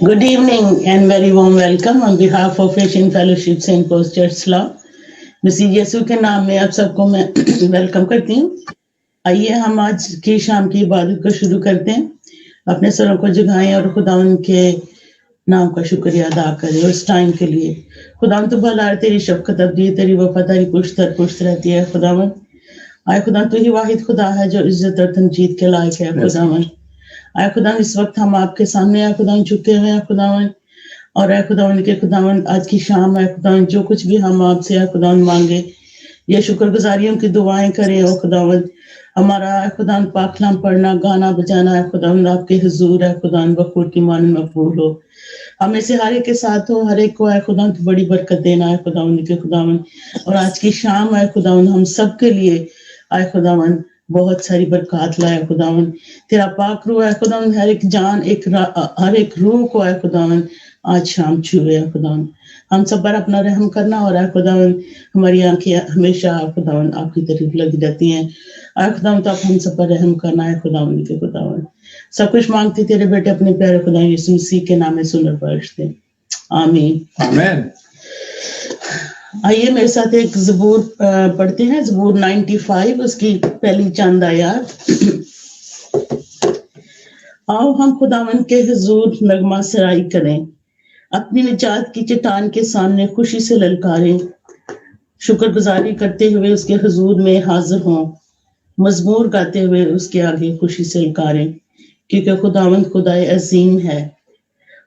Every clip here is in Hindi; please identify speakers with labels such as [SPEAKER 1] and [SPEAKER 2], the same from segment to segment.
[SPEAKER 1] Good evening and very warm welcome on behalf of Asian Fellowship St. Paul's Church Slough. मसीह यीशु के नाम में आप सबको मैं वेलकम करती हूँ। आइए हम आज की शाम की इबादत को शुरू करते हैं। अपने सरों को झुकाएं और खुदावन के नाम का शुक्रिया अदा करें उस टाइम के लिए। खुदावन तो भला तेरी शफ़क़त अबदी, तेरी वफादारी पुश्त रहती है। खुदावन आए खुदावन तू ही वाहिद खुदा है जो इज्जत और तमजीद के लायक है। खुदावन आए खुदावन इस वक्त हम आपके सामने आए खुदावन झुके हुए हैं खुदावन, और आए खुदावन के खुदावन आज की शाम है खुदावन जो कुछ भी हम आपसे आए खुदावन मांगे ये शुक्रगुजारियों की दुआएं करें। और खुदावन हमारा खुदावन पाक कलाम पढ़ना गाना बजाना है खुदावन आपके हुजूर है खुदावन बखूर की मान मकबूल हो। हमें से हर एक के साथ हो, हर एक को आए खुदावन तो बड़ी बरकत देना है खुदावन के खुदावन। और आज की शाम आए खुदावन हम सब के लिए आए खुदावन बहुत सारी बरकत लाए खुदावन। तेरा पाक रूह है खुदावन हर एक जान हर एक रूह को है खुदावन आज शाम छुए है खुदावन। हम सब पर अपना रहम करना और है खुदावन हमारी आंखें हमेशा खुदावन आपकी तरफ लगी रहती हैं। आए खुदावन तो आप हम सब पर रहम करना है खुदावन के खुदावन। सब कुछ मांगते तेरे बेटे अपने प्यारे खुदा यीशु मसीह के नाम में सुनर पढ़ते आमीन
[SPEAKER 2] आमीन।
[SPEAKER 1] आइए मेरे साथ एक ज़बूर पढ़ते हैं। ज़बूर 95 उसकी पहली चंद आयत। आओ हम खुदावन के हुजूर नगमा सराई करें, अपनी निजात की चट्टान के सामने खुशी से ललकारें, शुक्रगुजारी करते हुए उसके हुजूर में हाजिर हों, मजमूर गाते हुए उसके आगे खुशी से ललकारें, क्योंकि खुदावन खुदाए अजीम है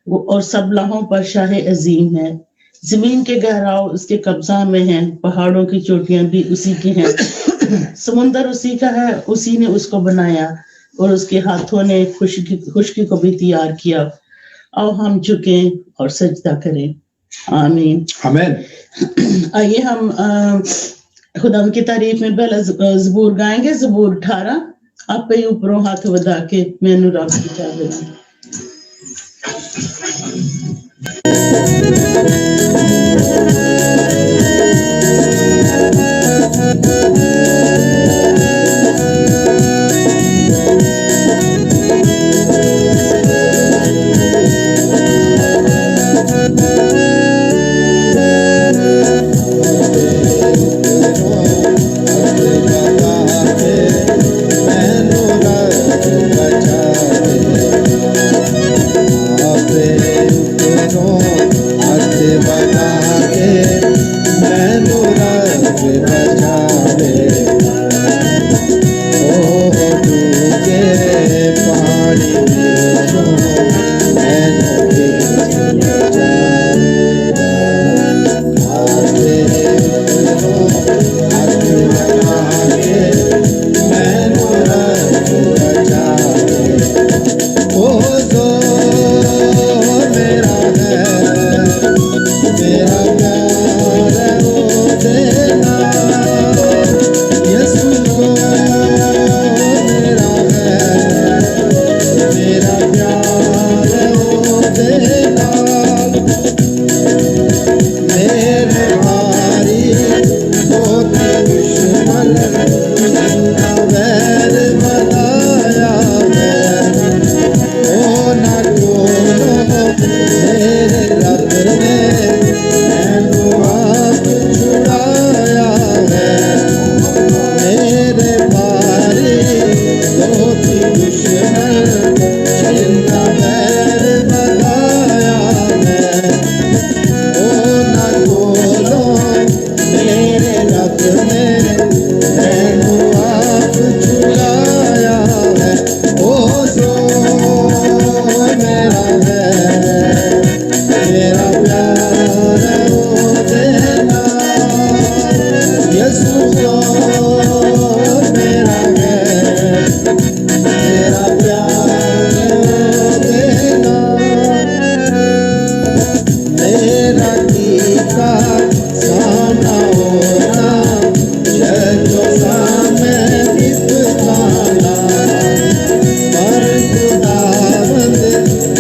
[SPEAKER 1] और सब लाहों पर शाह अजीम है। जमीन के गहराव उसके कब्जा में हैं, पहाड़ों की चोटियां भी उसी की हैं, समुंदर उसी का है, उसी ने उसको बनाया और उसके हाथों ने खुशकी को भी तैयार किया। आओ हम झुकें और सजदा करें आमीन
[SPEAKER 2] आमीन।
[SPEAKER 1] आइए हम खुदा की तारीफ में पहला ज़बूर गाएंगे। ज़बूर 18 आप पे ऊपरों हाथ वधा के मैनू रब की चादर
[SPEAKER 2] रखने मैनू आप छुड़ाया है। ओ जो मेरा है मेरा प्यार है वो देना यीशु जो मेरा है मेरा प्यार है वो देना मेरा टीका सामना होना जो सामने दिखलाना पर खुदावंद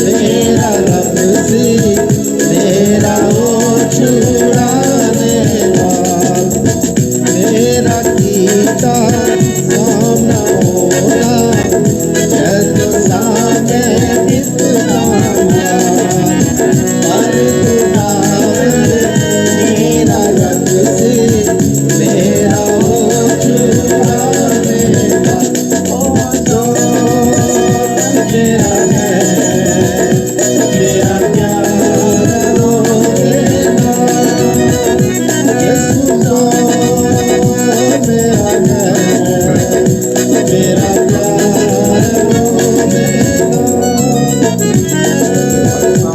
[SPEAKER 2] मेरा रब सी मेरा वो छुड़ाने वाला मेरा टीका सामना होना जो सामने दिखलाना पर खुदावंद मेरा रब सी मेरा वो छुड़ाने वाला ओ जो मेरा है मेरा प्यार वो देना यीशु जो मेरा है मेरा प्यार वो देना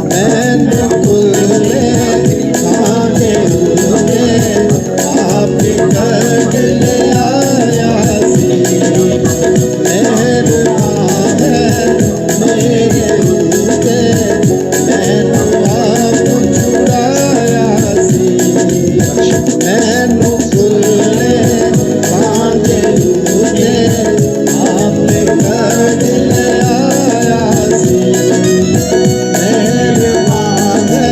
[SPEAKER 2] मैनू खुले आके हुए आप कट ले आया सी मेहरबान है मेरे ऊते मैनू आप छुड़ाया सी मैनू खुले आके हुए आप कट ले आया सी मेहरबान है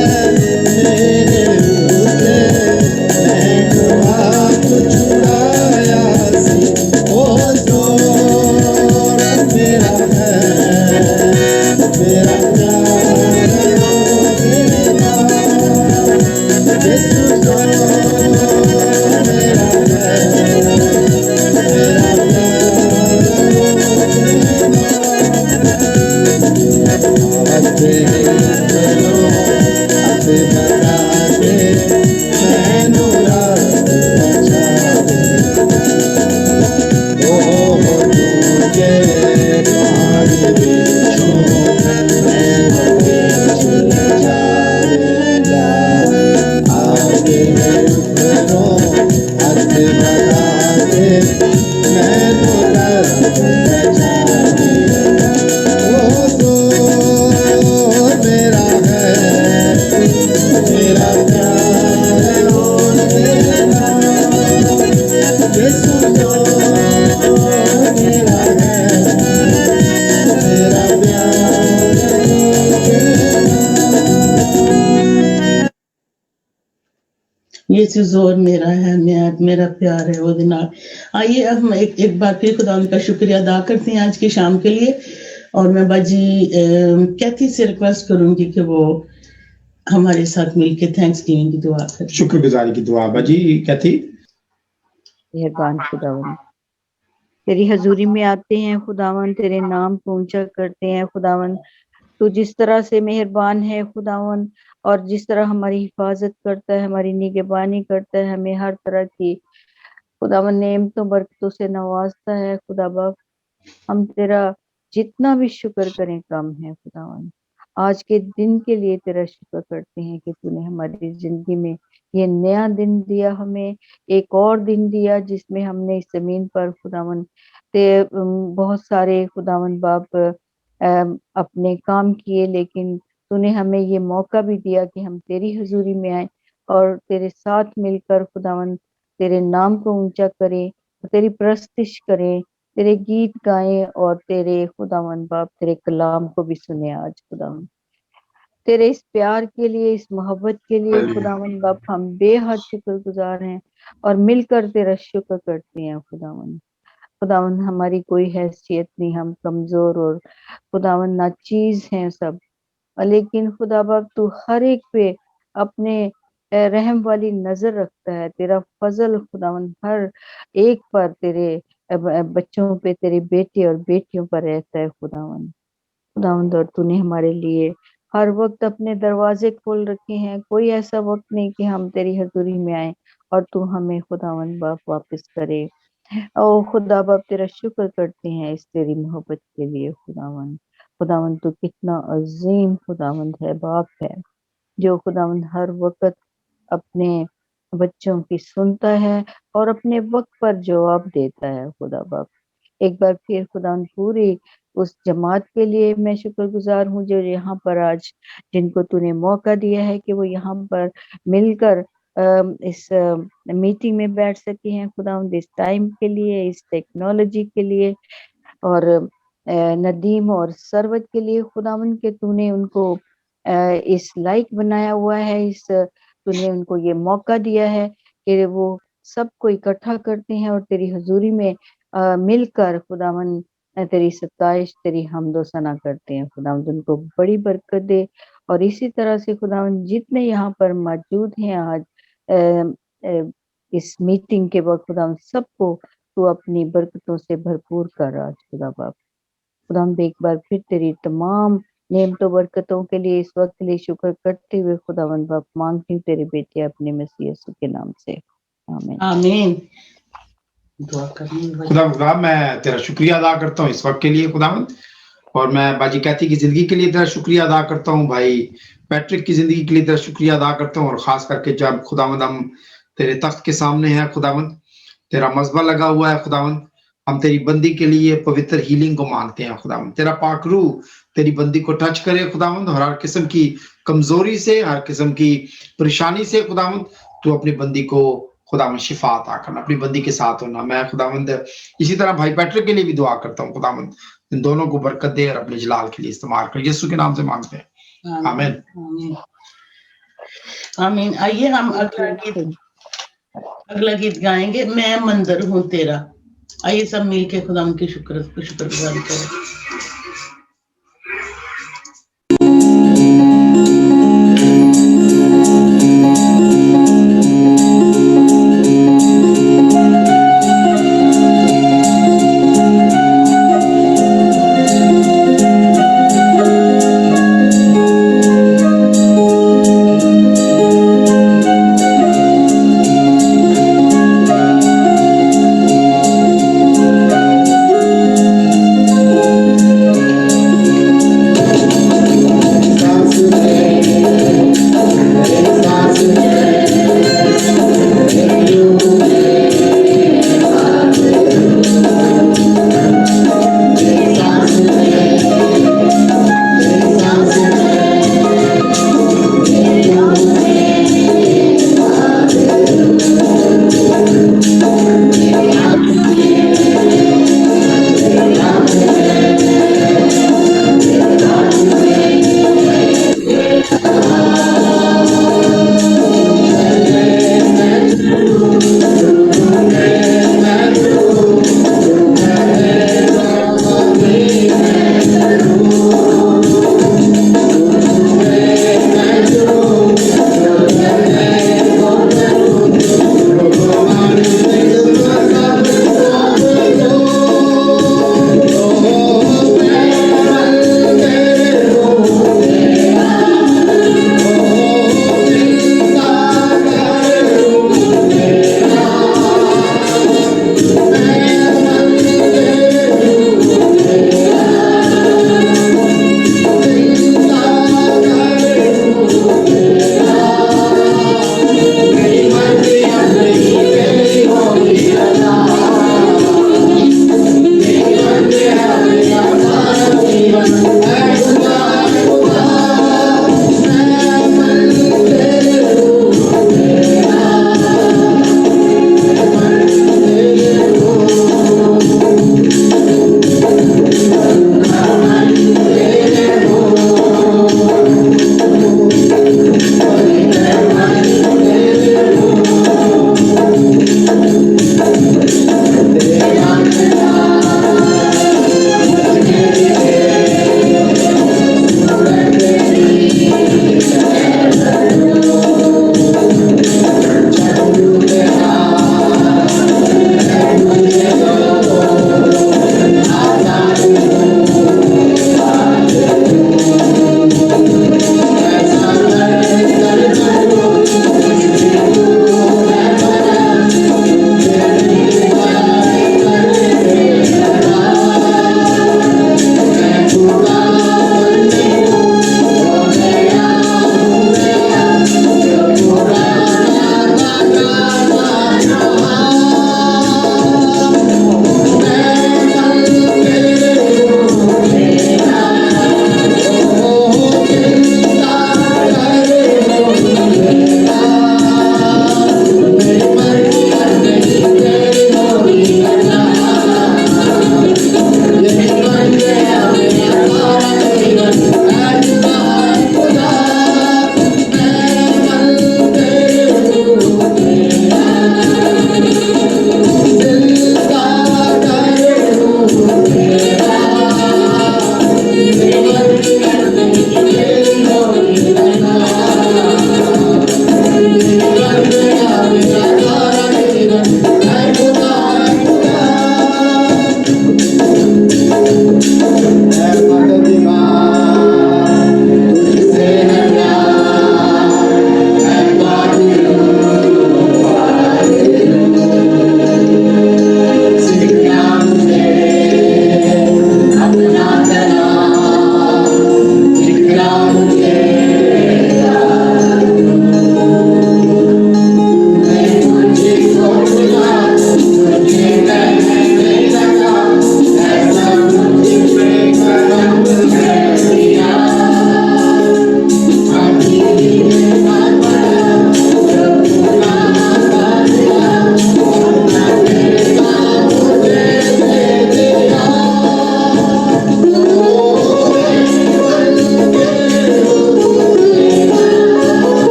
[SPEAKER 2] मेरे ऊते मैनू आप छुड़ाया सी ओ जो मेरा है मेरा प्यार वो देना यीशु जो मेरा है मेरा प्यार वो देना अपने चलो अपने बता दे मैनू रात बचा दे ओ तुझे पानी बिछो मैं बीच ले जाऊंगा आगे बढ़ो हाथ बढ़ा दे मैनू रात बचा दे ओ तो मेरा है मेरा प्यार वो देना यीशु जो मेरा है मेरा प्यार वो देना
[SPEAKER 1] यीशु जोर मेरा है मेरा प्यार है वो दिन। आइए अब हम एक बार फिर खुदा का शुक्रिया अदा करते हैं आज की शाम के लिए। और मैं बाजी कैथी से रिक्वेस्ट करूंगी कि वो हमारे साथ मिलके थैंक्स गिविंग की दुआ करें।
[SPEAKER 2] शुक्रगुजारी की दुआ बाजी कैथी
[SPEAKER 3] मेहरबान खुदावन, तेरी हजूरी में आते हैं खुदावन, तेरे नाम को ऊंचा करते हैं खुदावन। तू जिस तरह से मेहरबान है खुदावन, और जिस तरह हमारी हिफाजत करता है, हमारी निगहबानी करता है, हमें हर तरह की खुदावन नेमतों बरकतों से नवाजता है खुदा बाप। हम तेरा जितना भी शुक्र करें कम है खुदावन। आज के दिन के लिए तेरा शुक्र करते हैं कि तूने हमारी जिंदगी में ये नया दिन दिया, हमें एक और दिन दिया जिसमें हमने इस जमीन पर खुदावन बहुत सारे खुदावन बाप अपने काम किए, लेकिन तूने हमें ये मौका भी दिया कि हम तेरी हजूरी में आए और तेरे साथ मिलकर खुदावन तेरे नाम को ऊंचा करें, तेरी प्रस्तिश करें, तेरे गीत गाएं और तेरे खुदावन बाप तेरे कलाम को भी सुने। आज खुदावन तेरे इस प्यार के लिए, इस मोहब्बत के लिए खुदावन बाप हम बेहद शुक्रगुजार हैं और मिलकर तेरा शुक्र करते हैं खुदावन। खुदावन हमारी कोई हैसियत नहीं, हम कमजोर और खुदावन नाचीज हैं सब, लेकिन खुदा बाप तू हर एक पे अपने रहम वाली नजर रखता है। तेरा फजल खुदावन हर एक पर, तेरे बच्चों पे, तेरे बेटे और बेटियों पर रहता है खुदावन। खुदावन और तूने हमारे लिए हर वक्त अपने दरवाजे खोल रखे हैं। कोई ऐसा वक्त नहीं कि हम तेरी हजूरी में आए और तू हमें खुदावन बाप वापस करे। ओ खुदा बाप तेरा शुक्र करते हैं इस तेरी मोहब्बत के लिए खुदावन। खुदावन तू कितना अजीम खुदावन है, बाप है, जो खुदावन हर वक्त अपने बच्चों की सुनता है और अपने वक्त पर जवाब देता है खुदा बाप। एक बार फिर खुदा पूरी उस जमात के लिए मैं शुक्रगुजार हूँ जो यहाँ पर आज जिनको तूने मौका दिया है कि वो यहाँ पर मिलकर इस मीटिंग में बैठ सके हैं खुदा इस टाइम के लिए, इस टेक्नोलॉजी के लिए और नदीम और सरवत के लिए खुदावन के तूने उनको इस लायक बनाया हुआ है, इस तूने उनको ये मौका दिया है कि वो सबको इकट्ठा करते हैं और तेरी हजूरी में मिलकर खुदावन तेरी सताइश तेरी हमदो सना करते हैं। खुदावन उनको बड़ी बरकत दे और इसी तरह से खुदावन जितने यहाँ पर मौजूद हैं आज इस मीटिंग के वक्त खुदावन सबको तू अपनी बरकतों से भरपूर कर आज खुदा बाप। खुदा हम एक बार फिर तेरी तमाम नेमतों बरकतों के लिए इस वक्त के लिए शुक्र करते हुए खुदावन बाप मांगती हूँ तेरे बेटे अपने मसीह यीशु के नाम से, आमीन।
[SPEAKER 1] आमीन। दुआ करनी भाई।
[SPEAKER 2] खुदा मैं तेरा शुक्रिया अदा करता हूँ इस वक्त के लिए खुदावंद, और मैं बाजी कैथी की जिंदगी के लिए तेरा शुक्रिया अदा करता हूँ, भाई पैट्रिक की जिंदगी के लिए तेरा शुक्रिया अदा करता हूँ, और खास करके जब खुदावंद हम तेरे तख्त के सामने हैं खुदावंद, तेरा मज़बा लगा हुआ है खुदावंद, हम तेरी बंदी के लिए पवित्र हीलिंग को मांगते हैं खुदावंद। तेरा पाक रूह तेरी बंदी को टच करे खुदावंद, और हर किस्म की कमजोरी से, हर किस्म की परेशानी से खुदावंद तू अपनी बंदी को खुदावंद शिफा अता करना, अपनी बंदी के साथ होना। मैं खुदावंद इसी तरह भाई पैट्रिक के लिए भी दुआ करता हूँ खुदावंद, इन दोनों को बरकत दे और अपने जलाल के लिए इस्तेमाल कर, यीशु के नाम से मांगते हैं, आमीन
[SPEAKER 1] आमीन आमीन। आइए हम अगला गीत गाएंगे, मैं मंदिर हूँ तेरा। आइए सब मिलके खुदा की शुक्रगुजारी करें।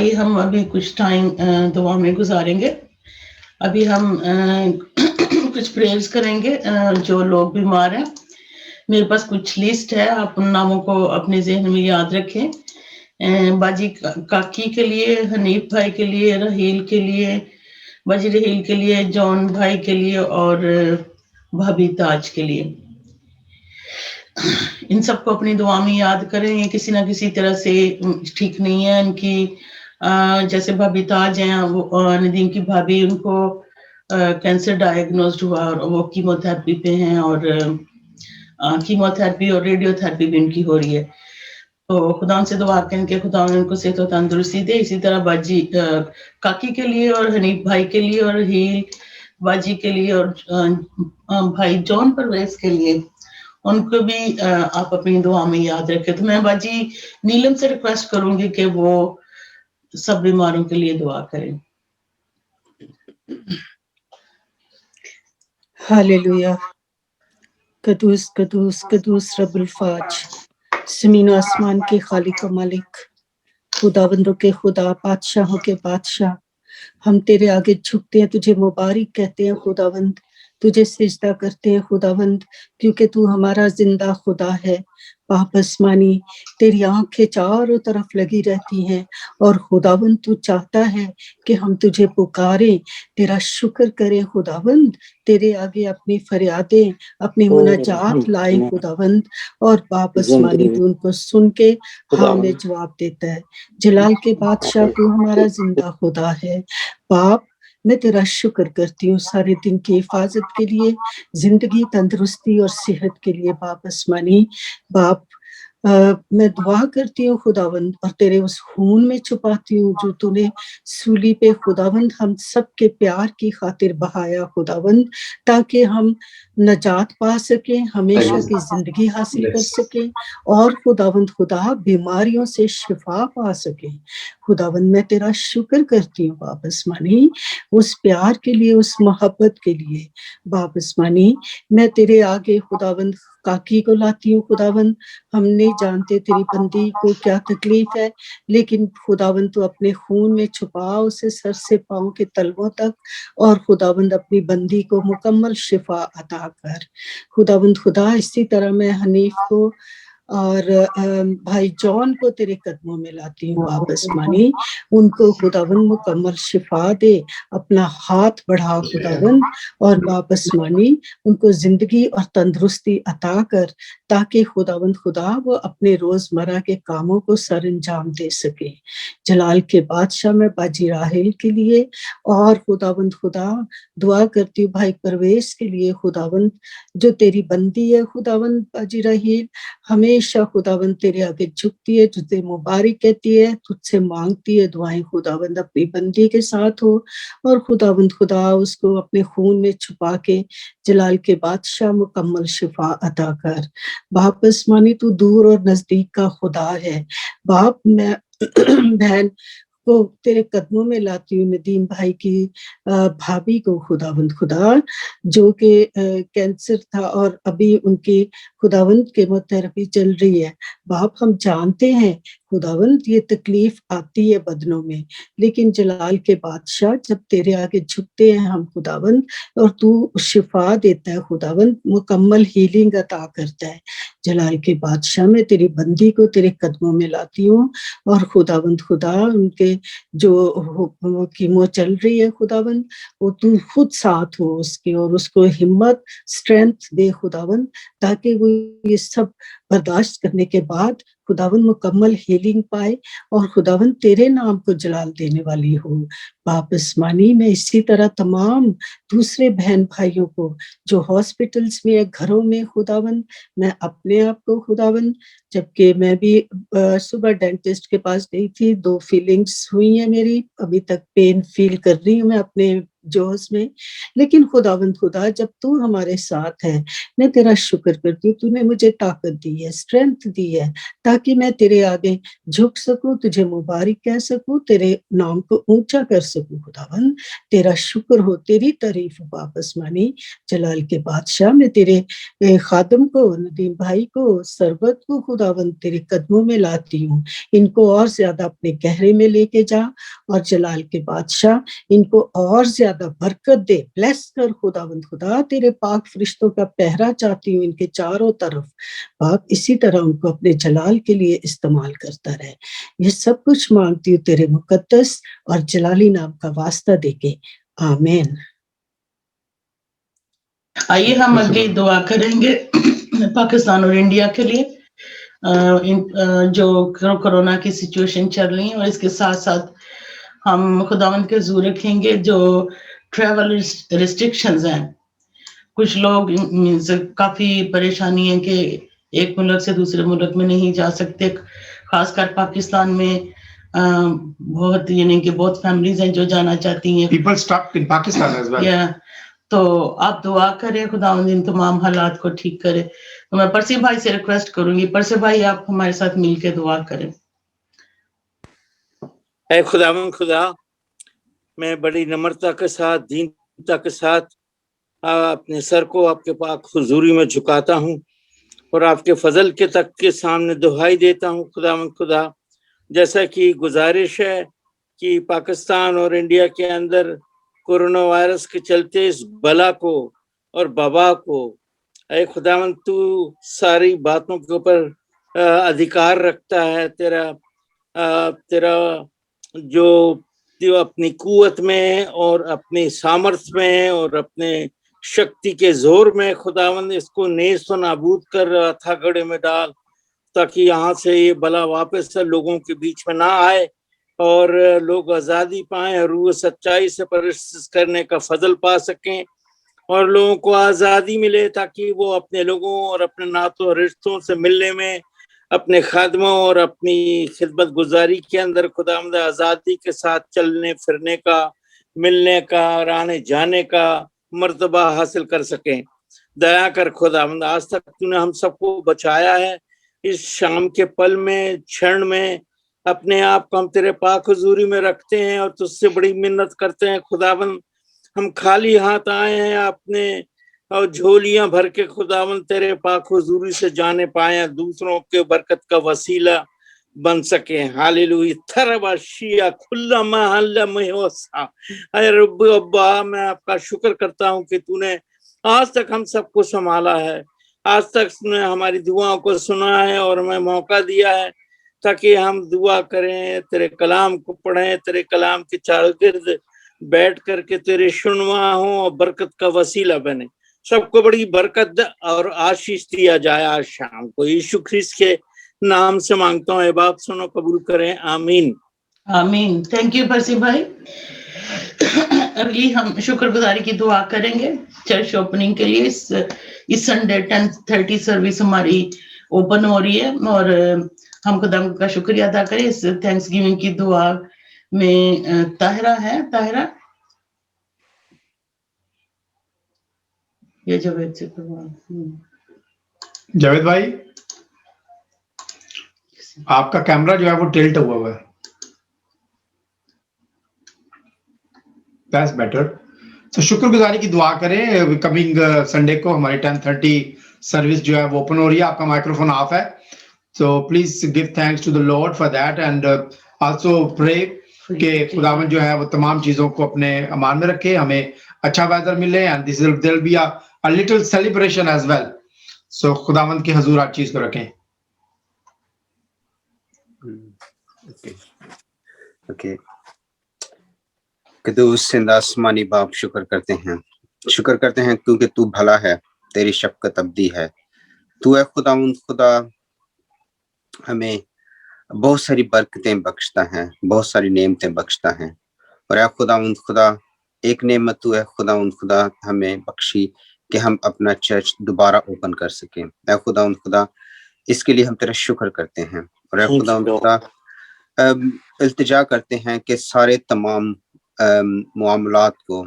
[SPEAKER 1] आइए हम अभी कुछ टाइम दुआ में गुजारेंगे। अभी हम कुछ प्रेयर्स करेंगे। जो लोग बीमार हैं, मेरे पास कुछ लिस्ट है, आप उन नामों को अपने जहन में याद रखें। बाजी काकी के लिए, हनीफ भाई के लिए, रहील के लिए, बाजी रहील के लिए, जॉन भाई के लिए और भाभी ताज के लिए। इन सबको अपनी दुआ में याद करें। ये किसी ना किसी तरह से ठीक नहीं है इनकी। जैसे भाभी ताज हैं, वो नदीम की भाभी, उनको कैंसर डायग्नोस्ड हुआ और वो कीमोथेरेपी पे हैं, और कीमोथेरेपी और रेडियोथेरेपी भी इनकी हो रही है। तो खुदा से दुआ करें कि खुदा उनको सेहत और तंदुरुस्ती दे। इसी तरह बाजी काकी के लिए और हनीफ भाई के लिए और हील बाजी के लिए और भाई जॉन परवेज के लिए, उनको भी आप अपनी दुआ में याद रखें। तो मैं बाजी नीलम से रिक्वेस्ट करूंगी कि वो सब बीमारों के लिए दुआ करें।
[SPEAKER 4] हालेलुया। कदूस कदूस कदूस रब्बुल फाज, ज़मीन आसमान के खालिक व मालिक, खुदाबंदों के खुदा, बादशाहों के बादशाह, हम तेरे आगे झुकते हैं, तुझे मुबारक कहते हैं खुदावंद, तुझे सिजदा करते हैं खुदावंद, क्योंकि तू हमारा जिंदा खुदा है। बाप आसमानी, तेरी आंखें चारों तरफ लगी रहती हैं और खुदावंद तू चाहता है कि हम तुझे पुकारें, तेरा शुक्र करें खुदावंद, तेरे आगे अपनी फरियादें, अपनी मुनाजात लाए खुदावंद, और बाप आसमानी तू उनको सुन के हाँ में जवाब देता है। जलाल के बादशाह, तू हमारा जिंदा खुदा है। बाप, मैं तेरा शुक्र करती हूँ सारे दिन की हिफाजत के लिए, जिंदगी, तंदुरुस्ती और सेहत के लिए। बाप आसमानी, बाप मैं दुआ करती हूँ खुदावंद, और तेरे उस खून में छुपाती हूँ जो तूने सूली पे खुदावंद हम सब के प्यार की खातिर बहाया खुदावंद, ताकि हम नजात पा सकें, हमेशा की जिंदगी हासिल कर सकें, और खुदावंद खुदा बीमारियों से शिफा पा सकें। खुदावंद मैं तेरा शुक्र करती हूँ बाप आसमानी, उस प्यार के लिए, उस मोहब्बत के लिए। बाप आसमानी, मैं तेरे आगे खुदावंद काकी को लाती हूँ खुदावंद, हम नहीं जानते तेरी बंदी को क्या तकलीफ है, लेकिन खुदावंद तू अपने खून में छुपा उसे सर से पांव के तलवों तक, और खुदावंद अपनी बंदी को मुकम्मल शिफा अता कर। खुदावंद खुदा, इसी तरह मैं हनीफ को और भाई जॉन को तेरे कदमों में लाती हूँ बाप आसमानी, उनको खुदावंद मुकम्मल शिफा दे, अपना हाथ बढ़ा खुदावंद, और बाप आसमानी उनको जिंदगी और तंदुरुस्ती अता कर, ताकि खुदावंद खुदा वो अपने रोजमर्रा के कामों को सर अंजाम दे सके। जलाल के बादशाह, मैं बाजी राहेल के लिए और खुदावंद खुदा दुआ करती हूँ भाई परवेज के लिए खुदावंद, जो तेरी बंदी है खुदावंद बाजी राहेल, हमेशा खुदावंद तेरे आगे झुकती है, तुझे मुबारक कहती है, तुझसे मांगती है दुआएं। खुदावंद अपनी बंदी के साथ हो, और खुदावंद खुदा उसको अपने खून में छुपा के जलाल के बादशाह मुकम्मल शिफा अता कर। बाप आसमानी, तू दूर और नजदीक का खुदा है। बाप, मैं बहन को तेरे कदमों में लाती हूँ, नदीम भाई की भाभी को खुदावंद खुदा, जो कि कैंसर था और अभी उनकी खुदावंद केमोथेरेपी चल रही है। बाप, हम जानते हैं खुदावंद ये तकलीफ आती है बदनों में, लेकिन जलाल के बादशाह जब तेरे आगे झुकते हैं हम खुदावंद, और तू शिफा देता है खुदावंद, मुकम्मल हीलिंग अता करता है। जलाल के बादशाह, में तेरी बंदी को तेरे कदमों में लाती हूँ, और खुदावंद खुदा उनके जो कीमो चल रही है खुदावंद, वो तू खुद साथ हो उसके, और उसको हिम्मत, स्ट्रेंथ दे खुदावंद, ताकि वो ये सब बर्दाश्त करने के बाद खुदावंद मुकम्मल हीलिंग पाए, और खुदावंद तेरे नाम को जलाल देने वाली हो। बाप आसमानी, मैं इसी तरह तमाम दूसरे बहन भाइयों को जो हॉस्पिटल्स में है, घरों में खुदावंद, मैं अपने आप को खुदावंद, जबकि मैं भी सुबह डेंटिस्ट के पास गई थी, 2 फीलिंग्स हुई हैं मेरी, अभी तक पेन फील कर रही हूँ मैं अपने जोश में, लेकिन खुदावंद खुदा जब तू हमारे साथ है, मैं तेरा शुक्र करती हूँ। तूने मुझे ताकत दी है, स्ट्रेंथ दी है, ताकि मैं तेरे आगे झुक सकूं, तुझे मुबारक कह सकूं, तेरे नाम को ऊंचा कर सकूं। खुदावंद तेरा शुक्र हो, तेरी तारीफ वापस मानी। जलाल के बादशाह, मैं तेरे खादम को, नदीम भाई को, सरबत को खुदावंद तेरे कदमों में लाती हूँ। इनको और ज्यादा अपने गहरे में लेके जा, और जलाल के बादशाह इनको और ज्यादा बरकत दे, ब्लेस कर खुदावंद खुदा। तेरे पाक फरिश्तों का पहरा चाहती हूँ इनके चारों तरफ। बाप इसी तरह उनको अपने जलाल के लिए इस्तेमाल करता रहे। ये सब कुछ मांगती हूँ तेरे मुकद्दस और जलाली नाम का वास्ता देके, आमीन।
[SPEAKER 1] आइए हम अगली दुआ करेंगे पाकिस्तान और इंडिया के लिए। जो कोरोना की सिचुएशन चल रही है, और इसके साथ साथ हम खुदावंद के हुजूर रखेंगे जो ट्रैवल रिस्ट्रिक्शंस हैं। कुछ लोग मींस काफी परेशानी है कि एक मुल्क से दूसरे मुल्क में नहीं जा सकते, खासकर पाकिस्तान में बहुत, यानी कि बहुत फैमिलीज हैं जो जाना चाहती हैं।
[SPEAKER 2] People stuck in Pakistan as well.
[SPEAKER 1] या तो आप दुआ करें खुदावंद इन तमाम हालात को ठीक करे। तो मैं परसी भाई से रिक्वेस्ट करूंगी, परसी भाई आप हमारे साथ मिलकर दुआ करें।
[SPEAKER 5] ऐ खुदावंद खुदा, मैं बड़ी नम्रता के साथ, दीनता के साथ अपने सर को आपके पाक हुजूरी में झुकाता हूँ और आपके फजल के तक के सामने दुहाई देता हूँ। खुदावंद खुदा, जैसा कि गुजारिश है कि पाकिस्तान और इंडिया के अंदर कोरोना वायरस के चलते इस बला को और वबा को, ऐ खुदावंद तू सारी बातों के ऊपर अधिकार रखता है। तेरा जो अपनी कुवत में और अपनी सामर्थ्य में और अपने शक्ति के जोर में खुदावंद इसको नेस्त और नाबूद कर हथकड़े में डाल, ताकि यहाँ से ये बला वापस लोगों के बीच में ना आए और लोग आज़ादी पाएं, रूह सच्चाई से परस्तिश करने का फजल पा सकें और लोगों को आज़ादी मिले, ताकि वो अपने लोगों और अपने नातों और रिश्तों से मिलने में, अपने खादमों और अपनी खिदमत गुजारी के अंदर खुदावंद आज़ादी के साथ चलने फिरने का, मिलने का और आने जाने का मर्तबा हासिल कर सकें। दया कर खुदावंद, आज तक तूने हम सबको बचाया है। इस शाम के पल में, क्षण में अपने आप को हम तेरे पाक हुजूरी में रखते हैं और तुझसे बड़ी मिन्नत करते हैं। खुदावंद हम खाली हाथ आए हैं, अपने और झोलियां भर के खुदावंद तेरे पाक हुजूरी से जाने पाए, दूसरों के बरकत का वसीला बन सके। हालेलुया। थरबाशिया खुल्ला महल्ला महौसा। अरे रब्बु अब्बा, मैं आपका शुक्र करता हूँ कि तूने आज तक हम सबको संभाला है, आज तक तूने हमारी दुआओं को सुना है और हमें मौका दिया है ताकि हम दुआ करें, तेरे कलाम को पढ़ें, तेरे कलाम के चारों गिर्द बैठ करके तेरे सुनवा हो और बरकत का वसीला बने। सबको बड़ी बरकत और आशीष दिया जाए आज शाम को। यीशु ख्रिस्त के नाम से मांगता हूँ, बात सुनो, कबूल करें, आमीन
[SPEAKER 1] आमीन। थैंक यू परसी भाई। अगली हम शुक्रगुजारी की दुआ करेंगे चर्च ओपनिंग के लिए। इस संडे 10:30 सर्विस हमारी ओपन हो रही है और हम खुदा का शुक्रिया अदा करें। इस थैंक्स गिविंग की दुआ में ताहिरा है, ताहिरा ये जावेद से
[SPEAKER 2] जावेद भाई, आपका कैमरा जो है वो टिल्ट हुआ है। That's better. तो शुक्रगुजारी की दुआ करें। कमिंग संडे को हमारी 10:30 सर्विस जो है वो ओपन हो रही है। आपका माइक्रोफोन ऑफ है, तो please give thanks to the lord for that and also pray कि खुदावंद जो है वो तमाम चीजों को अपने अमान में रखे, हमें अच्छा वेदर मिले and this will be a little celebration as well. So खुदावंद के हुजूर हर चीज को रखें।
[SPEAKER 6] ओके कदूस आसमानी बाप, शुक्र करते हैं क्योंकि तू भला है, तेरी शफकत अब्दी है। तू है खुदावंद खुदा, हमें बहुत सारी बरकतें बख्शता है, बहुत सारी नेमतें बख्शता है। और है खुदावंद खुदा, एक नेमत तू है खुदावंद खुदा हमें बख्शी कि हम अपना चर्च दोबारा ओपन कर सकें। है खुदावंद खुदा, इसके लिए हम तेरा शुक्र करते हैं। और है खुदावंद खुदा, इल्तिजा करते हैं कि सारे तमाम मामलात को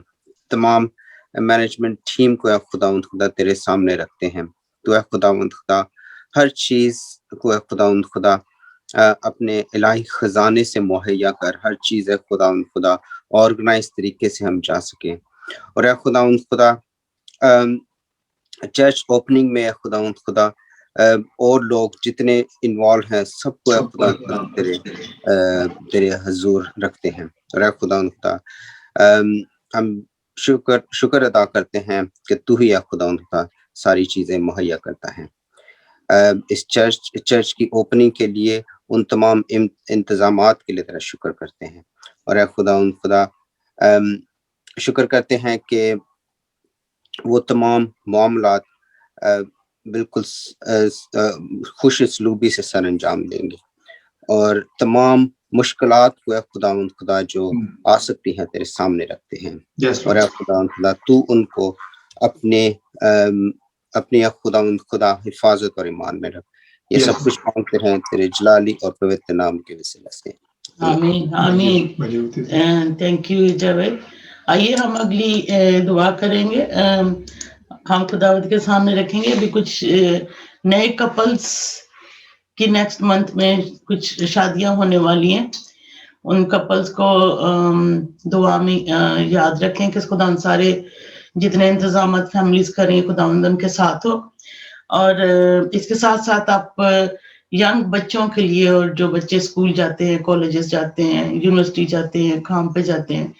[SPEAKER 6] तमाम मैनेजमेंट टीम को खुदावंद खुदा तेरे सामने रखते हैं। तू खुदावंद खुदा हर चीज को खुदावंद खुदा अपने इलाही खजाने से मुहैया कर, हर चीज खुदावंद खुदा ऑर्गेनाइज तरीके से हम जा सके। और खुदावंद खुदा चर्च ओपनिंग में खुदावंद खुदा और लोग जितने इन्वॉल्व हैं सबको खुदा तेरे हजूर रखते हैं। और खुदावंद खुदा हम शुक्र अदा करते हैं कि तू ही खुदावंद खुदा सारी चीजें मुहैया करता है। इस चर्च की ओपनिंग के लिए उन तमाम इंतजामात के लिए तेरा शुक्र करते हैं। और खुदावंद खुदा शुक्र करते हैं कि वो तमाम मामलात बिल्कुल खुश सलूबी से सर अंजाम देंगे और तमाम मुश्किलात को खुदावंद खुदा जो आ सकती हैं तेरे सामने रखते हैं। और खुदावंद खुदा तू उनको अपने खुदावंद खुदा हिफाजत और ईमान में रख। ये सब कुछ मांगते हैं तेरे जलाली और पवित्र नाम के वसीले से।
[SPEAKER 1] आमीन आमीन। Thank you Javed. आइए हम अगली दुआ करेंगे। हम खुदावंद के सामने रखेंगे। अभी कुछ नए कपल्स की नेक्स्ट मंथ में कुछ शादियां होने वाली हैं। उन कपल्स को दुआ में याद रखें कि खुदावंद सारे जितने इंतजाम फैमिलीज करें खुदावंद उनके साथ हो। और इसके साथ साथ आप यंग बच्चों के लिए और जो बच्चे स्कूल जाते हैं, कॉलेजेस जाते हैं, यूनिवर्सिटी जाते हैं, काम पे जाते हैं,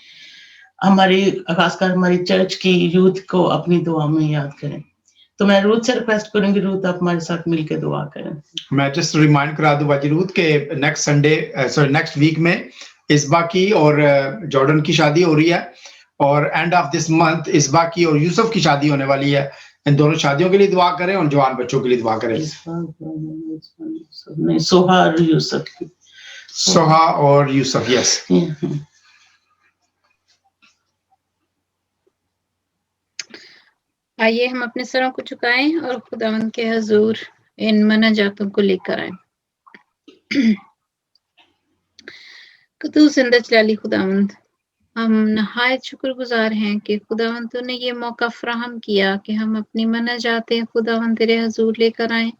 [SPEAKER 1] हमारी खासकर हमारी चर्च की यूथ को अपनी दुआ में याद करें। तो मैं रूथ से रिक्वेस्ट करूंगी, रूथ आप हमारे साथ मिलकर दुआ करें।
[SPEAKER 2] मैं जस्ट रिमाइंड करा दूं बाजी रूथ के नेक्स्ट वीक में इस्बा की और जॉर्डन की शादी हो रही है और एंड ऑफ दिस मंथ इस्बा की और यूसुफ की शादी होने वाली है। इन दोनों शादियों के लिए दुआ करें और जवान बच्चों के लिए दुआ करें। सोहा और यूसुफ यस।
[SPEAKER 7] आइए हम अपने सरों को झुकाएं और खुदावंद के हजूर इन मनाजातों को लेकर आए। कुदूस जलाली खुदावंद, हम नहायत शुक्रगुजार हैं कि खुदावंद तूने ये मौका फराहम किया कि हम अपनी मनाजातें खुदावंद तेरे हजूर लेकर आए।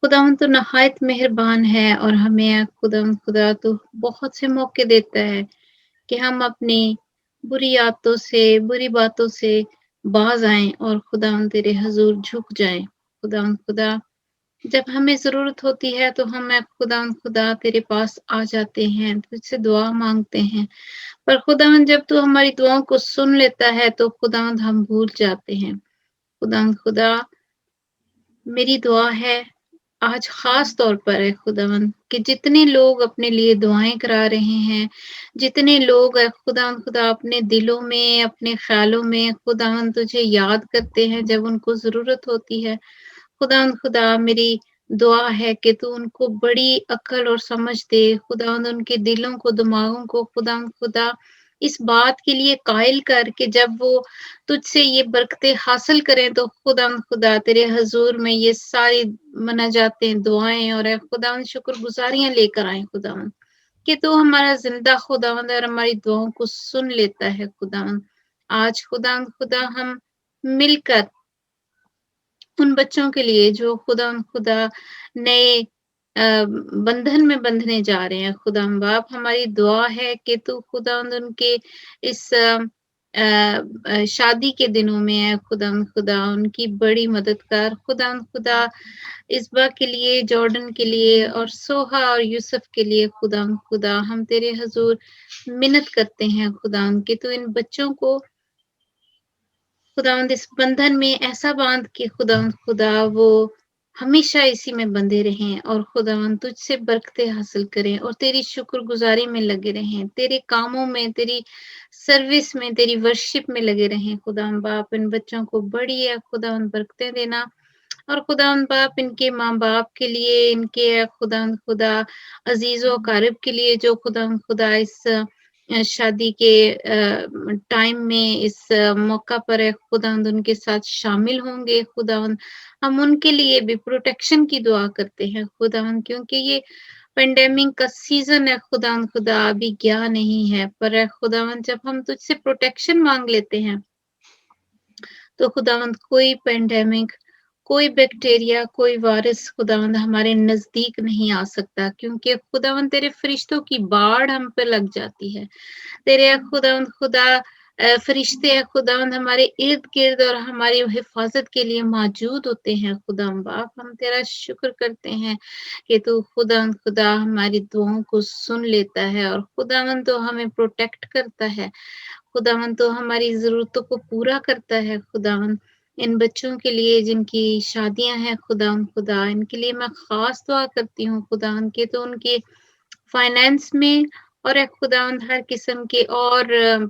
[SPEAKER 7] खुदावंद तू नहायत मेहरबान है और हमें खुदावंद खुदा तू बहुत से मौके देता है कि हम अपनी बुरी आदतों से, बुरी बातों से बाज आएं और खुदावंद तेरे हजूर झुक जाएं। खुदावंद खुदा जब हमें जरूरत होती है तो हम खुदावंद खुदा तेरे पास आ जाते हैं, तुझसे दुआ मांगते हैं, पर खुदावंद जब तू हमारी दुआओं को सुन लेता है तो खुदावंद हम भूल जाते हैं। खुदावंद खुदा मेरी दुआ है आज खास तौर पर है खुदावंद कि जितने लोग अपने लिए दुआएं करा रहे हैं, जितने लोग खुदावंद खुदा अपने दिलों में, अपने ख्यालों में खुदावंद तुझे याद करते हैं जब उनको जरूरत होती है। खुदावंद खुदा मेरी दुआ है कि तू उनको बड़ी अक्ल और समझ दे। खुदावंद उनके दिलों को, दिमागों को खुदावंद खुदा इस बात के लिए कायल कर कि जब वो तुझसे ये बरकतें हासिल करें तो खुदावंद खुदा तेरे हजूर में ये सारी मनाजातें, दुआएं और खुदावंद शुक्रगुजारियां लेकर आए खुदावंद कि तू हमारा जिंदा खुदावंद और हमारी दुआओं को सुन लेता है खुदावंद। आज खुदावंद खुदा हम मिलकर उन बच्चों के लिए जो खुदावंद खुदा नए बंधन में बंधने जा रहे हैं, खुदावंद बाप हमारी दुआ है कि तू खुदावंद उनके इस शादी के दिनों में है खुदावंद खुदा उनकी बड़ी मदद कर। खुदावंद खुदा इस्बा के लिए, जॉर्डन के लिए और सोहा और यूसुफ के लिए खुदावंद खुदा हम तेरे हजूर मिन्नत करते हैं खुदावंद कि तू इन बच्चों को खुदावंद इस बंधन में ऐसा बांध के खुदावंद खुदा वो हमेशा इसी में बंधे रहें और खुदावंद तुझसे बरकतें हासिल करें और तेरी शुक्रगुजारी में लगे रहें, तेरे कामों में, तेरी सर्विस में, तेरी वर्शिप में लगे रहें। खुदावंद बाप इन बच्चों को बड़ी है खुदावंद बरकतें देना और खुदावंद बाप इनके माँ बाप के लिए, इनके खुदावंद खुदा अजीजों कारिब के लिए जो खुदावंद खुदा इस शादी के टाइम में इस मौका पर है खुदावंद उनके साथ शामिल होंगे। खुदावंद हम उनके लिए भी प्रोटेक्शन की दुआ करते हैं खुदावंद, क्योंकि ये पेंडेमिक का सीजन है खुदावंद खुदा, अभी गया नहीं है, पर है खुदावंद जब हम तुझसे प्रोटेक्शन मांग लेते हैं तो खुदावंद कोई पेंडेमिक, कोई बैक्टीरिया, कोई वायरस खुदावंद हमारे नजदीक नहीं आ सकता, क्योंकि खुदावंद तेरे फरिश्तों की बाढ़ हम पे लग जाती है। तेरे खुदावंद खुदा फरिश्ते है खुदावंद हमारे इर्द गिर्द और हमारी हिफाजत के लिए मौजूद होते हैं। खुदावंद बाप, हम तेरा शुक्र करते हैं कि तू खुदावंद खुदा हमारी दुआओं को सुन लेता है और खुदावंद तो हमें प्रोटेक्ट करता है। खुदावंद तो हमारी जरूरतों को पूरा करता है। खुदावंद इन बच्चों के लिए जिनकी शादियां हैं खुदावंद खुदा, इनके लिए मैं खास दुआ करती हूँ खुदावंद के, तो उनके फाइनेंस में और एक खुदावंद हर किस्म के और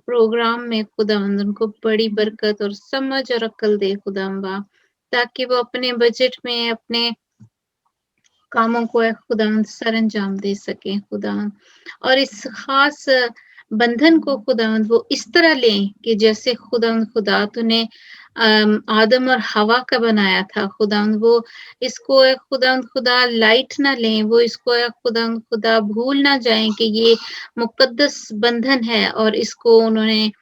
[SPEAKER 7] प्रोग्राम में खुदावंद उनको बड़ी बरकत और समझ और अक्ल दे खुदावंद बाप, ताकि वो अपने बजट में अपने कामों को एक खुदावंद सर अंजाम दे सके खुदावंद, और इस खास बंधन को खुदावंद वो इस तरह लें कि जैसे खुदावंद खुदा तूने आदम और हवा का बनाया था खुदावंद, वो इसको एक खुदावंद खुदा लाइट ना लें, वो इसको एक खुदावंद खुदा भूल ना जाएं कि ये मुकद्दस बंधन है और इसको उन्होंने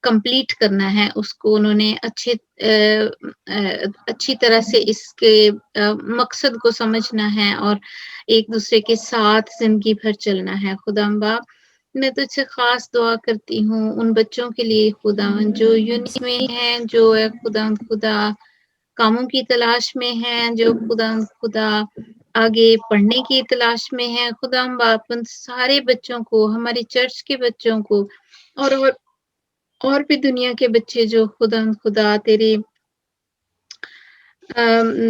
[SPEAKER 7] कंप्लीट करना है, उसको उन्होंने अच्छी तरह से इसके मकसद को समझना है और एक दूसरे के साथ जिंदगी भर चलना है। खुदाम बाप, मैं तुझसे खास दुआ करती हूँ उन बच्चों के लिए खुदावन जो यूनिट में हैं, जो है खुदावन खुदा कामों की तलाश में हैं, जो खुदावन खुदा आगे पढ़ने की तलाश में हैं। खुदाम बाप, उन सारे बच्चों को, हमारी चर्च के बच्चों को और भी दुनिया के बच्चे जो खुदा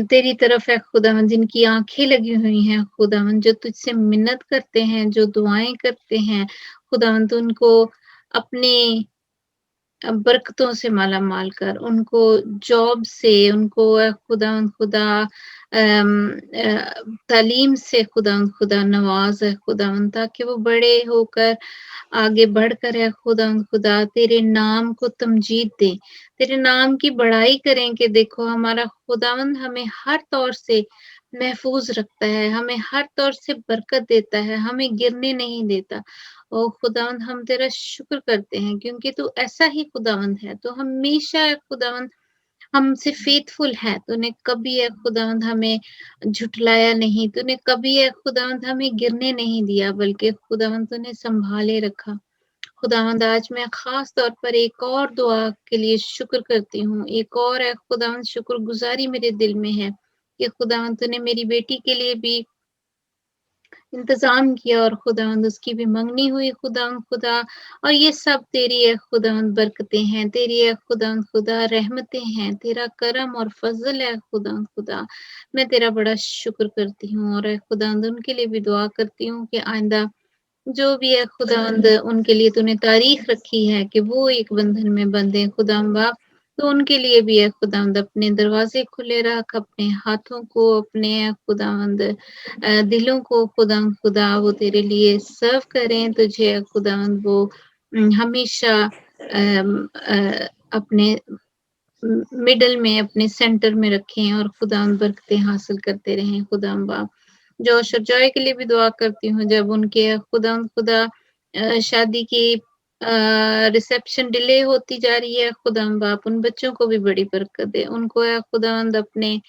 [SPEAKER 7] तेरी तरफ है खुदावन, जिनकी आंखें लगी हुई हैं खुदावन, जो तुझसे मिन्नत करते हैं, जो दुआएं करते हैं खुदावन, तो उनको अपने बरकतों से माला माल कर, उनको जॉब से, उनको खुदा तालीम से खुदा नवाज है खुदावन, ताकि वो बड़े होकर आगे बढ़कर है खुदा तेरे नाम को तमजीद दे, तेरे नाम की बड़ाई करें कि देखो हमारा खुदावंद हमें हर तौर से महफूज रखता है, हमें हर तौर से बरकत देता है, हमें गिरने नहीं देता। ओ खुदावंद, हम तेरा शुक्र करते हैं क्योंकि तू ऐसा ही खुदावंद है, तो हमेशा खुदावंद हमसे फेथफुल है, तूने कभी है खुदावंद हमें झुटलाया नहीं, तूने कभी है खुदावंद हमें गिरने नहीं दिया, बल्कि खुदावंद तूने संभाले रखा। खुदावंद, आज मैं खास तौर पर एक और दुआ के लिए शुक्र करती हूँ, एक और है खुदावंद शुक्रगुजारी मेरे दिल में है कि खुदावंद तूने मेरी बेटी के लिए भी इंतजाम किया और खुदावंद उसकी भी मंगनी हुई खुदावंद खुदा, और ये सब तेरी है खुदावंद बरकतें हैं, तेरी है खुदावंद खुदा रहमतें हैं, तेरा करम और फजल है खुदावंद खुदा। मैं तेरा बड़ा शुक्र करती हूँ और खुदावंद उनके लिए भी दुआ करती हूँ कि आइंदा जो भी है खुदावंद उनके लिए तूने तारीख रखी है कि वो एक बंधन में बंधे खुदाम बाप, तो उनके लिए भी है खुदावंद अपने दरवाजे खुले रख, अपने हाथों को, अपने खुदावंद दिलों को खुदावंद खुदा वो तेरे लिए सर्व करें तुझे खुदावंद, वो हमेशा अपने मिडल में, अपने सेंटर में रखें और खुदावंद बरकतें हासिल करते रहें खुदाम बाप। जोश और जॉय के लिए भी दुआ करती हूँ, जब उनके खुदा शादी की रिसेप्शन डिले होती जा रही है खुदाम बाप, उन बच्चों को भी बड़ी बरकत दे, उनको खुदावंद अपने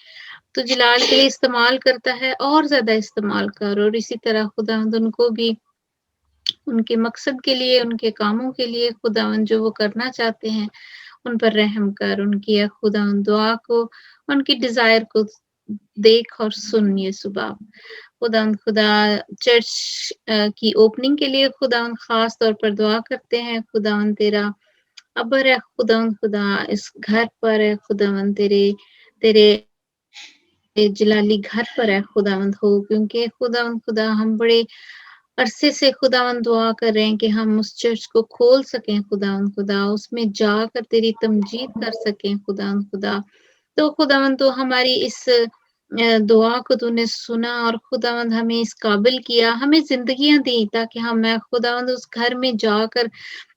[SPEAKER 7] तो जलाल के लिए इस्तेमाल करता है और ज्यादा इस्तेमाल कर, और इसी तरह खुदावंद उनको भी उनके मकसद के लिए, उनके कामों के लिए खुदावंद जो वो करना चाहते हैं उन पर रहम कर, उनकी खुदावंद दुआ को, उनकी डिजायर को देख और सुन यीशु बाप। खुदा चर्च की ओपनिंग के लिए खुदावंद खास तौर पर दुआ करते हैं, खुदावंद तेरा अबर है खुदा इस घर पर है खुदावंद, तेरे जलाली घर पर है खुदावंद हो, क्योंकि खुदावंद खुदा हम बड़े अरसे से खुदावंद दुआ कर रहे हैं कि हम उस चर्च को खोल सकें खुदावंद खुदा, उसमें जाकर तेरी तमजीद कर सकें खुदावंद खुदा। तो खुदावंद तो हमारी इस दुआ को तूने सुना और खुदावंद हमें इस काबिल किया, हमें जिंदगियां दी ताकि हम खुदावंद उस घर में जाकर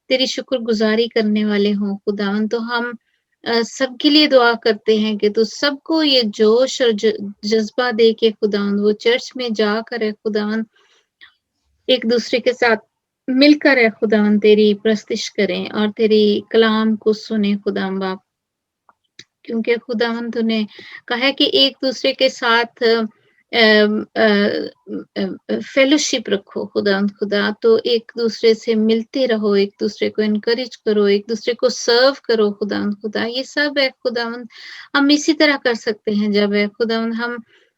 [SPEAKER 7] तेरी शुक्रगुजारी करने वाले हों खुदावंद। तो हम सबके लिए दुआ करते हैं कि तू सबको ये जोश और जज्बा दे के खुदावंद वो चर्च में जाकर है खुदावंद एक दूसरे के साथ मिलकर है खुदावंद तेरी प्रस्तिश करें और तेरी कलाम को सुने खुदावंद बाप, क्योंकि खुदावंद तूने कहा है कि एक दूसरे के साथ फेलोशिप रखो खुदावंद खुदा, तो एक दूसरे से मिलते रहो, एक दूसरे को इनकरेज करो, एक दूसरे को सर्व करो खुदावंद खुदा। ये सब है खुदावंद हम इसी तरह कर सकते हैं जब है खुदावंद हम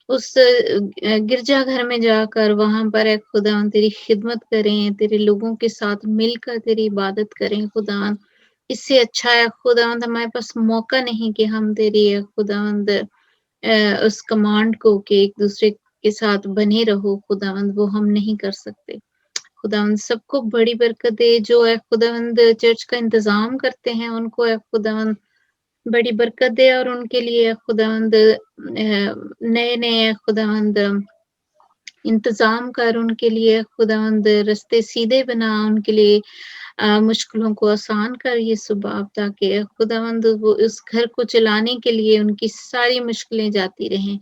[SPEAKER 7] उस गिरजाघर में जाकर वहां पर है खुदावंद तेरी खिदमत करें, तेरे लोगों के साथ मिलकर तेरी इबादत करें खुदावंद। इससे अच्छा है खुदावंद हमारे पास मौका नहीं कि हम तेरी खुदावंद उस कमांड को कि एक दूसरे के साथ बने रहो खुदावंद, वो हम नहीं कर सकते। खुदावंद सबको बड़ी बरकत दे, जो है खुदावंद चर्च का इंतजाम करते हैं उनको है खुदावंद बड़ी बरकत दे, और उनके लिए खुदावंद नए नए खुदावंद इंतजाम कर, उनके लिए खुदावंद रास्ते सीधे बना, उनके लिए मुश्किलों को आसान कर यीशु बाप, ताकि खुदावंद वो उस घर को चलाने के लिए उनकी सारी मुश्किलें जाती रहें।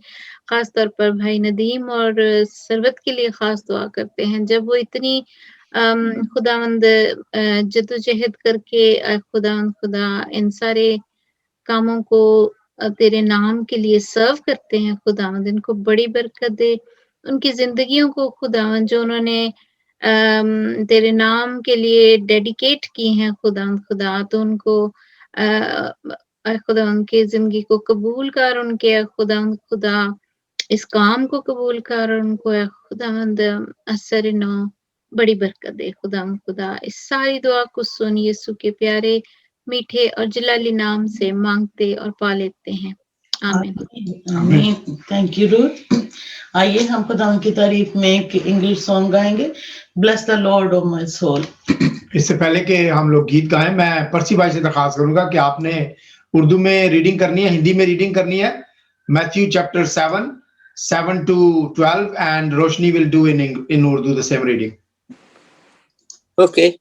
[SPEAKER 7] खास तौर पर भाई नदीम और सरवत के लिए खास दुआ करते हैं, जब वो इतनी खुदावंद जद्दोजहद करके खुदावंद खुदा इन सारे कामों को तेरे नाम के लिए सर्व करते हैं खुदावंद, इनको बड़ी बरकत दे, उनकी जिंदगियों को खुदावंद जो उन्होंने तेरे नाम के लिए डेडिकेट की हैं खुदावंद खुदा, तो उनको खुदा उनकी जिंदगी को कबूल कर, उनके खुदावंद खुदा इस काम को कबूल कर, उनको खुदावंद असर नो बड़ी बरकत दे खुदावंद खुदा। इस सारी दुआ को सुन यीशु के प्यारे मीठे और जलाली नाम से मांगते और पा लेते हैं, आमीन
[SPEAKER 1] आमीन। Thank you Ruth. आइए हम खुदा की तारीफ में एक इंग्लिश सॉन्ग गाएंगे, bless the lord of my soul.
[SPEAKER 2] इससे पहले कि हम लोग गीत गाएं, मैं पर्ची भाई से दरखास्त करूंगा कि आपने उर्दू में रीडिंग करनी है, हिंदी में रीडिंग करनी है, Matthew chapter 7 to 12, and Roshni will do in Urdu the same reading.
[SPEAKER 5] Okay.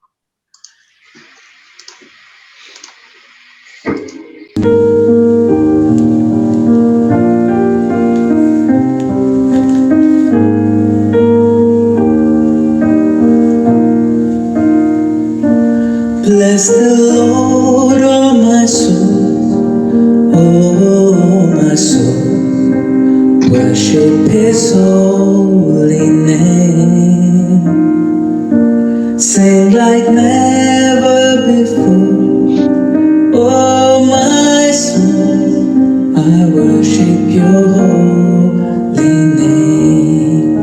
[SPEAKER 8] Bless the Lord, oh my soul, oh my soul, worship His holy name. Sing like never before, oh my soul, I worship Your holy name.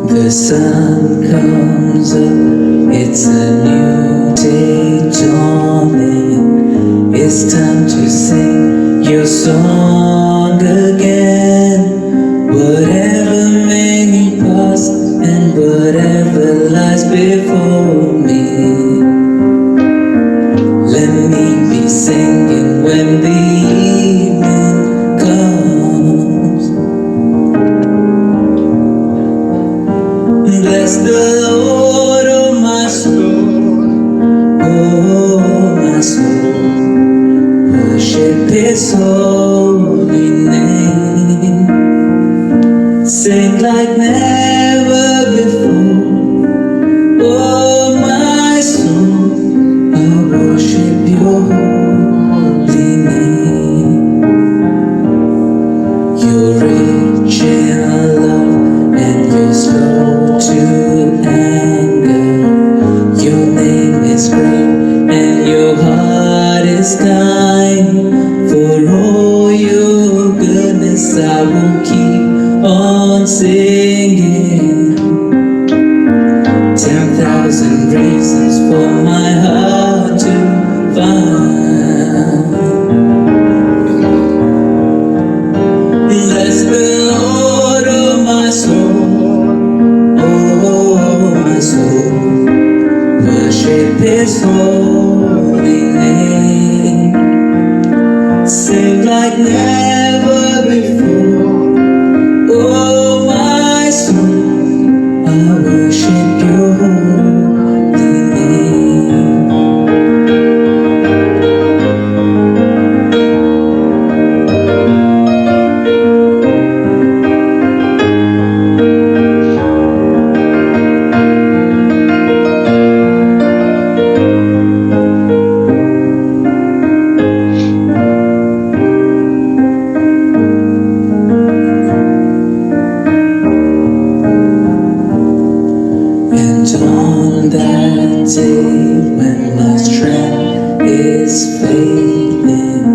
[SPEAKER 8] The sun comes up, it's a new day dawning. It's time to sing your song again. Whatever may pass and whatever lies before me, let me be singing when the evening comes. Bless the Lord, oh my soul, oh my soul, worship His holy name. Sing like never before, oh my soul, I worship Your holy name. You're rich in love and You're slow to anger. Your name is great and Your heart is kind. For all Your goodness I will keep on singing. 10,000 reasons for my heart to find. Bless the Lord, oh my soul, oh my soul, worship His holy name. Sing like never before, oh my soul, I worship Your holy name. save when my strength is fading.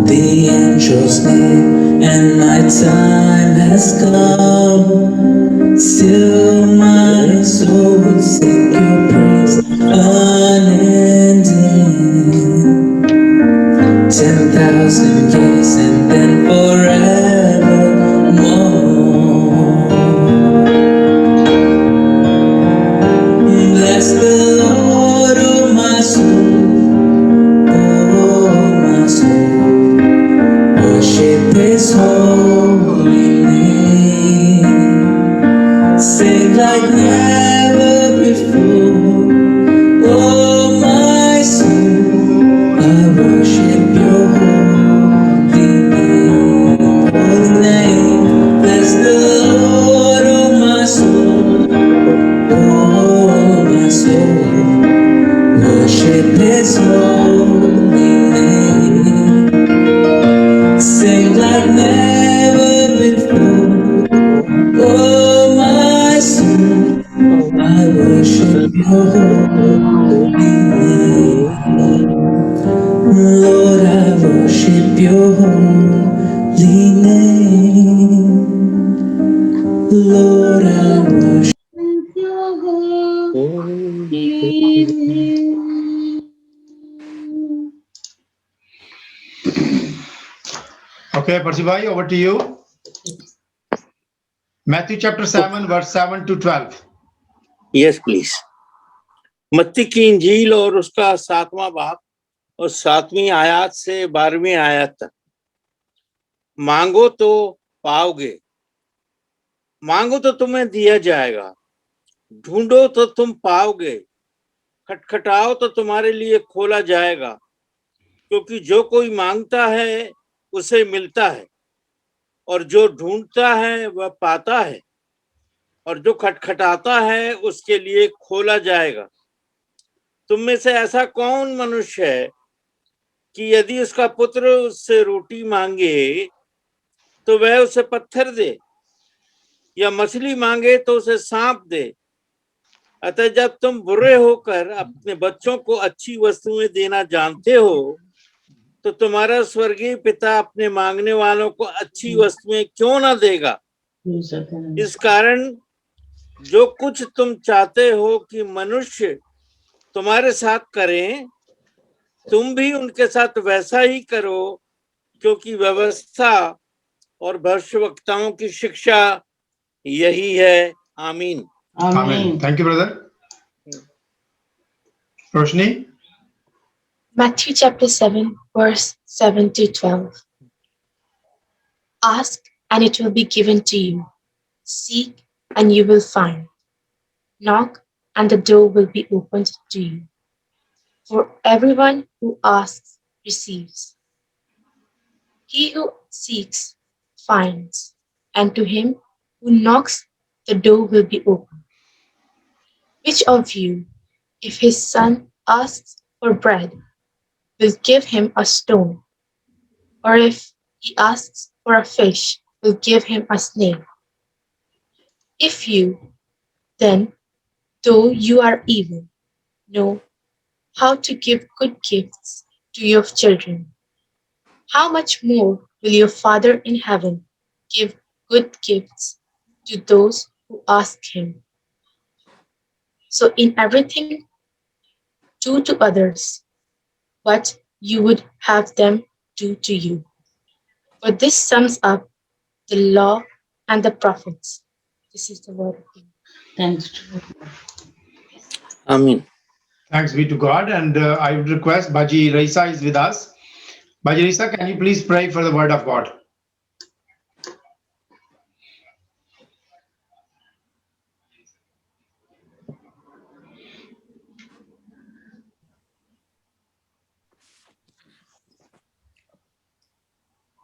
[SPEAKER 8] The angel's name and my time has come. Still my soul will sing your praise unending. 10,000 years and then forevermore. Bless the Lord, oh my soul, oh my soul. Worship His holy name. Sing like never before, oh my soul. I worship Your holy name. Bless the Lord, oh my soul, oh my soul. Worship His holy name. Sing like never before, oh my soul. I worship Your holy name. Lord, I worship Your holy name. Lord, I worship Your holy name.
[SPEAKER 2] Okay, Percy bhai, over to you. Matthew chapter 7, verse 7 to 12.
[SPEAKER 5] Yes please. मत्ती की इंजील और उसका 7वां बाब और 7वीं आयत से 12वीं आयत तक। मांगो तो पाओगे, मांगो तो तुम्हें दिया जाएगा, ढूंढो तो तुम पाओगे, खटखटाओ तो तुम्हारे लिए खोला जाएगा। क्योंकि जो कोई मांगता है उसे मिलता है, और जो ढूंढता है वह पाता है, और जो खटखटाता है उसके लिए खोला जाएगा। तुम में से ऐसा कौन मनुष्य है कि यदि उसका पुत्र उससे रोटी मांगे तो वह उसे पत्थर दे, या मछली मांगे तो उसे सांप दे? अतः जब तुम बुरे होकर अपने बच्चों को अच्छी वस्तुएं देना जानते हो, तो तुम्हारा स्वर्गीय पिता अपने मांगने वालों को अच्छी वस्तुएं क्यों ना देगा। इस कारण जो कुछ तुम चाहते हो कि मनुष्य तुम्हारे साथ करें, तुम भी उनके साथ वैसा ही करो, क्योंकि व्यवस्था और भविष्यवक्ताओं की शिक्षा यही है। आमीन।
[SPEAKER 2] Amen. Thank you, brother. Roshni?
[SPEAKER 9] Matthew chapter 7, verse 7 to 12. Ask and it will be given to you. Seek and you will find. Knock and the door will be opened to you. For everyone who asks receives. He who seeks finds, and to him who knocks the door will be opened. Which of you, if his son asks for bread, will give him a stone? Or if he asks for a fish, will give him a snake? If you, then, though you are evil, know how to give good gifts to your children, how much more will your Father in heaven give good gifts to those who ask him? So in everything, do to others what you would have them do to you. For this sums up the law and the prophets. This is the word of God.
[SPEAKER 1] Thanks.
[SPEAKER 5] आमीन।
[SPEAKER 2] Thanks be to God. And I would request Baji Raisa is with us. Baji Raisa, can you please pray for the word of God?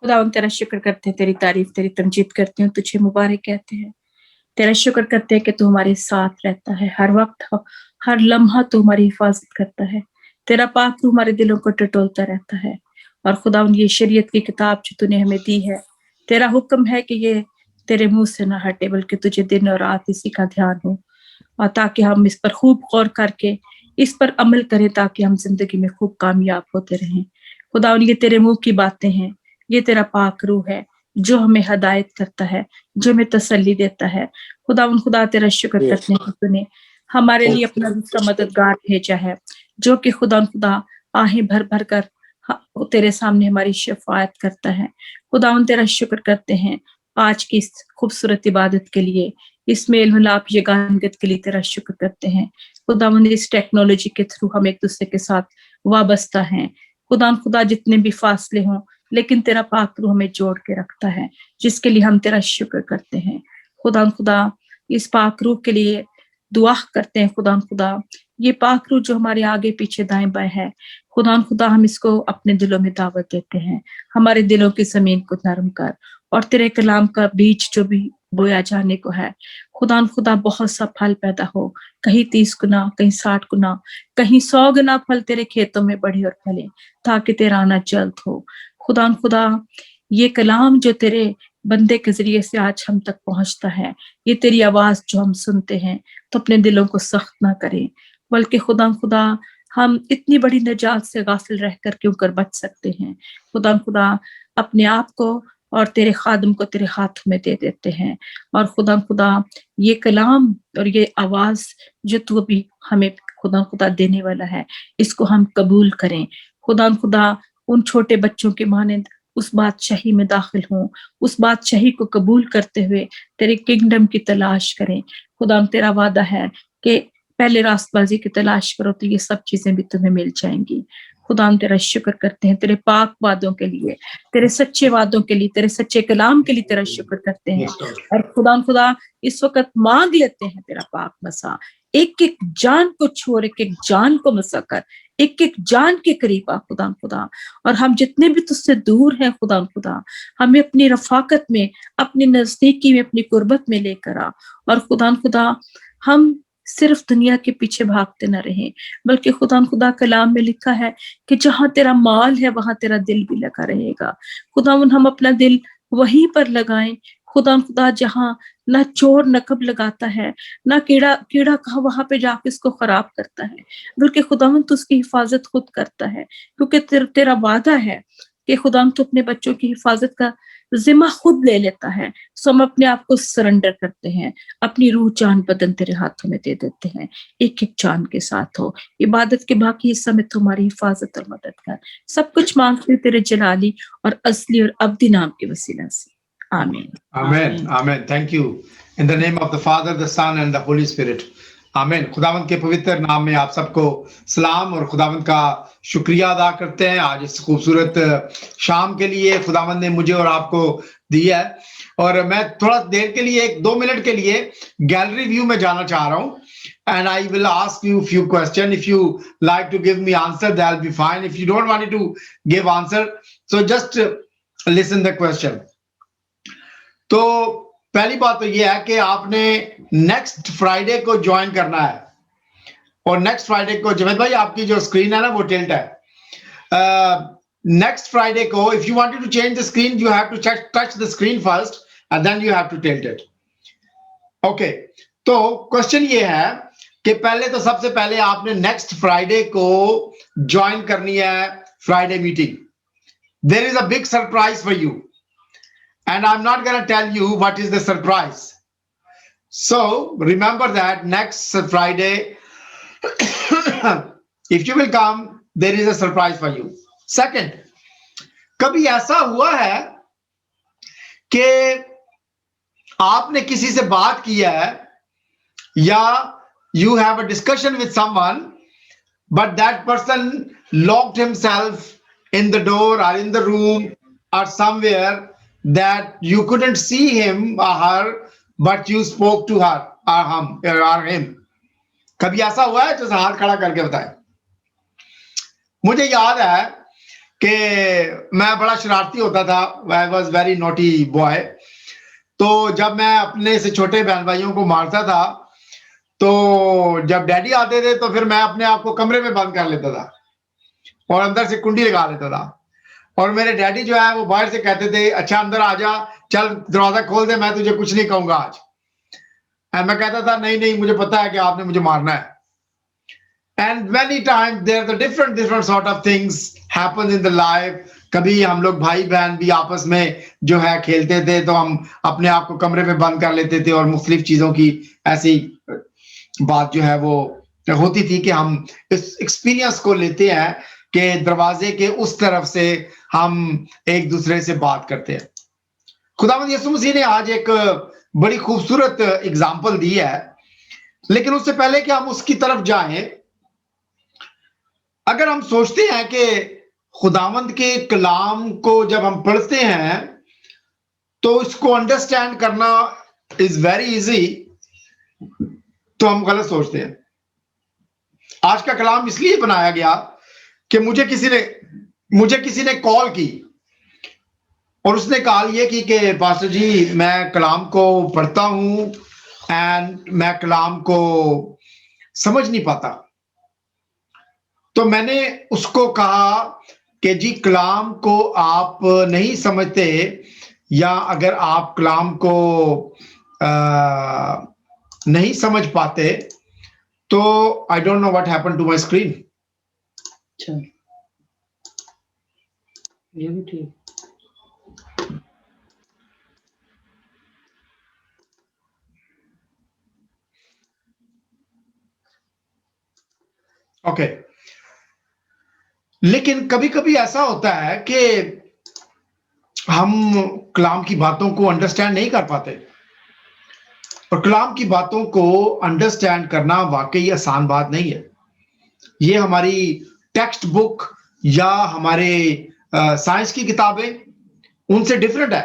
[SPEAKER 4] खुदावंद तेरा शुक्र करते हैं, तेरी तारीफ तेरी तमजीद करते हैं, तुझे मुबारक कहते हैं। तेरा शुक्र करते हैं कि तू हमारे साथ रहता है, हर वक्त हर लम्हा तू हमारी हिफाजत करता है। तेरा पाक तू हमारे दिलों को टटोलता रहता है। और खुदावंद ये शरीयत की किताब जो तूने हमें दी है, तेरा हुक्म है कि ये तेरे मुंह से ना हटे, बल्कि तुझे दिन और रात इसी का ध्यान हो, और ताकि हम इस पर खूब गौर करके
[SPEAKER 10] इस पर अमल करें ताकि हम जिंदगी में खूब कामयाब होते रहें। खुदावन ये तेरे मुंह की बातें हैं, ये तेरा पाक रूह है जो हमें हदायत करता है, जो हमें तसल्ली देता है। खुदावन खुदा तेरा शुक्र करते हैं कि तूने हमारे लिए अपना दूसरा मददगार भेजा है, जो कि खुदा आहें भर भर कर तेरे सामने हमारी शफायत करता है। खुदावन तेरा शुक्र करते हैं आज की इस खूबसूरत इबादत के लिए, इस मेल मिलाप यगानगत के लिए तेरा शुक्र करते हैं। खुदावन इस टेक्नोलॉजी के थ्रू हम एक दूसरे के साथ वाबस्ता हैं। खुदा जितने भी फासले हों, लेकिन तेरा पाक रूह हमें जोड़ के रखता है, जिसके लिए हम तेरा शुक्र करते हैं। खुदा इस पाक रूह के लिए दुआ करते हैं। खुदा ये पाक रूह जो हमारे आगे पीछे दाएं बाएं है, खुदा हम इसको अपने दिलों में दावत देते हैं। हमारे दिलों की जमीन को नरम कर, और तेरे कलाम का बीज जो भी बोया जाने को है, खुदा बहुत सा फल पैदा हो, कहीं 30 गुना, कहीं 60 गुना, कहीं 100 गुना फल तेरे खेतों में बढ़े और फले, ताकि तेरा आना जल्द हो। खुदा ये कलाम जो तेरे बंदे के जरिए से आज हम तक पहुंचता है, ये तेरी आवाज जो हम सुनते हैं, तो अपने दिलों को सख्त ना करें, बल्कि खुदा हम इतनी बड़ी निजात से गाफिल रहकर क्यों कर बच सकते हैं। खुदा अपने आप को और तेरे खादम को तेरे हाथ में दे देते हैं, और खुदा ये कलाम और ये आवाज जो तू अभी हमें खुदा देने वाला है, इसको हम कबूल करें। खुदा उन छोटे बच्चों के मानंद उस बादशाही में दाखिल हों, उस बादशाही को कबूल करते हुए तेरे किंगडम की तलाश करें। खुदा तेरा वादा है कि पहले रास्तबाजी की तलाश करो तो ये सब चीजें भी तुम्हें मिल जाएंगी। खुदा हम तेरा शुक्र करते हैं तेरे पाक वादों के लिए, तेरे सच्चे वादों के लिए, तेरे सच्चे कलाम के लिए तेरा शुक्र करते हैं। और खुदा इस वक्त मांग लेते हैं तेरा पाक मसा, एक एक जान को छोड़, एक एक जान को मसा कर, एक एक जान के करीब आ खुदा। और हम जितने भी तुझसे दूर हैं खुदा हमें अपनी रफाकत में, अपनी नजदीकी में, अपनी कुर्बत में लेकर आ। और खुदा हम सिर्फ दुनिया के पीछे भागते न रहें, बल्कि खुदा कलाम में लिखा है कि जहां तेरा माल है वहां तेरा दिल भी लगा रहेगा। खुदावन हम अपना दिल वहीं पर लगाएं खुदा जहां ना चोर नकब लगाता है, ना कीड़ा कहा वहां पे जाके इसको खराब करता है, बल्कि खुदावन तो उसकी हिफाजत खुद करता है, क्योंकि तेरा वादा है कि खुदावन तो अपने बच्चों की हिफाजत का जिम्मा खुद ले लेता है। सो हम अपने आप को सरेंडर करते हैं, अपनी रूह जान बदन तेरे हाथों में दे देते हैं, एक एक जान के साथ हो। इबादत के बाकी हिस्सा में तुम्हारी हिफाजत और मदद कर, सब कुछ मांगते हैं तेरे जलाली और असली और अब्दी नाम के वसीला से, आमीन।
[SPEAKER 2] आमीन आमीन। Thank you. In the name of the father, the son and the holy spirit, आमीन। खुदावंद के पवित्र नाम में आप सबको सलाम और खुदावंद का शुक्रिया अदा करते हैं आज इस खूबसूरत शाम के लिए खुदावंद ने मुझे और आपको दिया है। और मैं थोड़ा देर के लिए, 1-2 मिनट के लिए गैलरी व्यू में जाना चाह रहा हूँ, and I will ask you few questions. If you like to give me answer, that'll be fine. If you don't want to give answer, so just listen the question. तो पहली बात तो ये है कि आपने नेक्स्ट फ्राइडे को ज्वाइन करना है, और नेक्स्ट फ्राइडे को जवेद भाई आपकी जो स्क्रीन है ना वो टिल्ट है। नेक्स्ट फ्राइडे को if you wanted to change the screen you have to touch the screen first and then you have to tilt it. Okay, तो क्वेश्चन ये है कि पहले तो सबसे पहले आपने नेक्स्ट फ्राइडे को ज्वाइन करनी है Friday meeting. There is a big surprise for you and I'm not going to tell you what is the surprise. So remember that next Friday if you will come there is a surprise for you. Second, कभी ऐसा हुआ है कि आपने किसी से बात किया है या you have a discussion with someone but that person locked himself in the door or in the room or somewhere that you couldn't see him or her but you spoke to her or him. कभी ऐसा हुआ है? जो हाथ खड़ा करके बताए। मुझे याद है कि मैं बड़ा शरारती होता था, I was very naughty boy। तो जब मैं अपने से छोटे बहन भाइयों को मारता था तो जब डैडी आते थे तो फिर मैं अपने आप को कमरे में बंद कर लेता था और अंदर से कुंडी लगा लेता था, और मेरे डैडी जो है वो बाहर से कहते थे अच्छा अंदर आ जा, चल दरवाजा खोल दे, मैं तुझे कुछ नहीं कहूंगा आज। मैं कहता था नहीं नहीं मुझे पता है कि आपने मुझे मारना है। And many times there are the different sort of things happen in the life. कभी हम लोग भाई बहन भी आपस में जो है खेलते थे, तो हम अपने आप को कमरे में बंद कर लेते थे और मुख्तलिफ चीजों की ऐसी बात जो है वो होती थी कि हम इस एक्सपीरियंस को लेते हैं कि दरवाजे के उस तरफ से हम एक दूसरे से बात करते हैं। खुदावंद यीशु मसीह ने आज एक बड़ी खूबसूरत एग्जाम्पल दी है, लेकिन उससे पहले कि हम उसकी तरफ जाएं, अगर हम सोचते हैं कि खुदावंद के कलाम को जब हम पढ़ते हैं तो इसको अंडरस्टैंड करना इज वेरी इजी, तो हम गलत सोचते हैं। आज का कलाम इसलिए बनाया गया कि मुझे किसी ने कॉल की और उसने कहा ये कि पास्टर जी मैं कलाम को पढ़ता हूं एंड मैं कलाम को समझ नहीं पाता। तो मैंने उसको कहा कि जी कलाम को आप नहीं समझते, या अगर आप कलाम को नहीं समझ पाते तो I don't know what happened to my screen.
[SPEAKER 1] अच्छा, ये भी ठीक।
[SPEAKER 2] ओके, लेकिन कभी कभी ऐसा होता है कि हम कलाम की बातों को अंडरस्टैंड नहीं कर पाते, और कलाम की बातों को अंडरस्टैंड करना वाकई आसान बात नहीं है। ये हमारी टेक्स्ट बुक या हमारे साइंस की किताबें उनसे डिफरेंट है।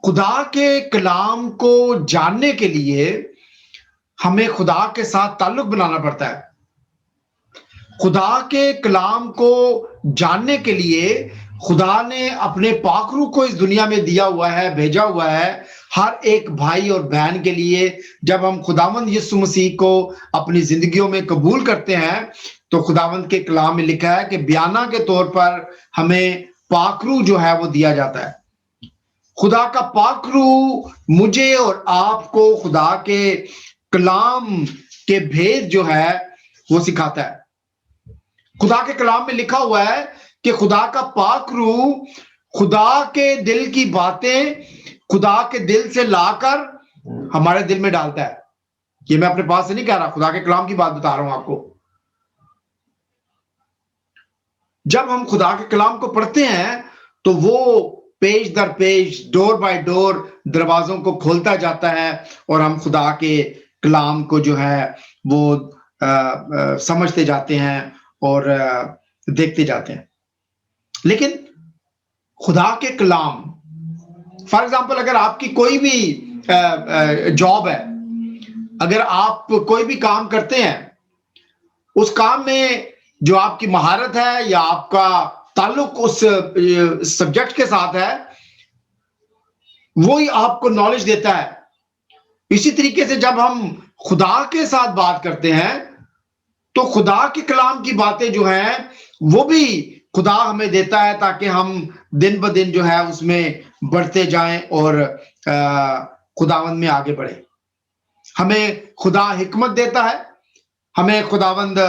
[SPEAKER 2] खुदा के कलाम को जानने के लिए हमें खुदा के साथ ताल्लुक बनाना पड़ता है। खुदा के कलाम को जानने के लिए खुदा ने अपने पाक रूह को इस दुनिया में दिया हुआ है, भेजा हुआ है हर एक भाई और बहन के लिए। जब हम खुदावंद यीशु मसीह को अपनी जिंदगियों में कबूल करते हैं तो खुदावंद के कलाम में लिखा है कि बयाना के तौर पर हमें पाक रूह जो है वो दिया जाता है। खुदा का पाक रूह मुझे और आपको खुदा के कलाम के भेद जो है वो सिखाता है। खुदा के कलाम में लिखा हुआ है कि खुदा का पाक रूह खुदा के दिल की बातें खुदा के दिल से लाकर हमारे दिल में डालता है। ये मैं अपने पास से नहीं कह रहा, खुदा के कलाम की बात बता रहा हूं आपको। जब हम खुदा के कलाम को पढ़ते हैं तो वो पेज दर पेज, डोर बाय डोर दरवाजों को खोलता जाता है और हम खुदा के कलाम को जो है वो समझते जाते हैं और देखते जाते हैं। लेकिन खुदा के कलाम, फॉर एग्जाम्पल अगर आपकी कोई भी जॉब है, अगर आप कोई भी काम करते हैं, उस काम में जो आपकी महारत है या आपका ताल्लुक उस सब्जेक्ट के साथ है, वो ही आपको नॉलेज देता है। इसी तरीके से जब हम खुदा के साथ बात करते हैं तो खुदा के कलाम की बातें जो हैं वो भी खुदा हमें देता है ताकि हम दिन ब दिन जो है उसमें बढ़ते जाएं और खुदावंद में आगे बढ़े। हमें खुदा हिकमत देता है, हमें खुदावंद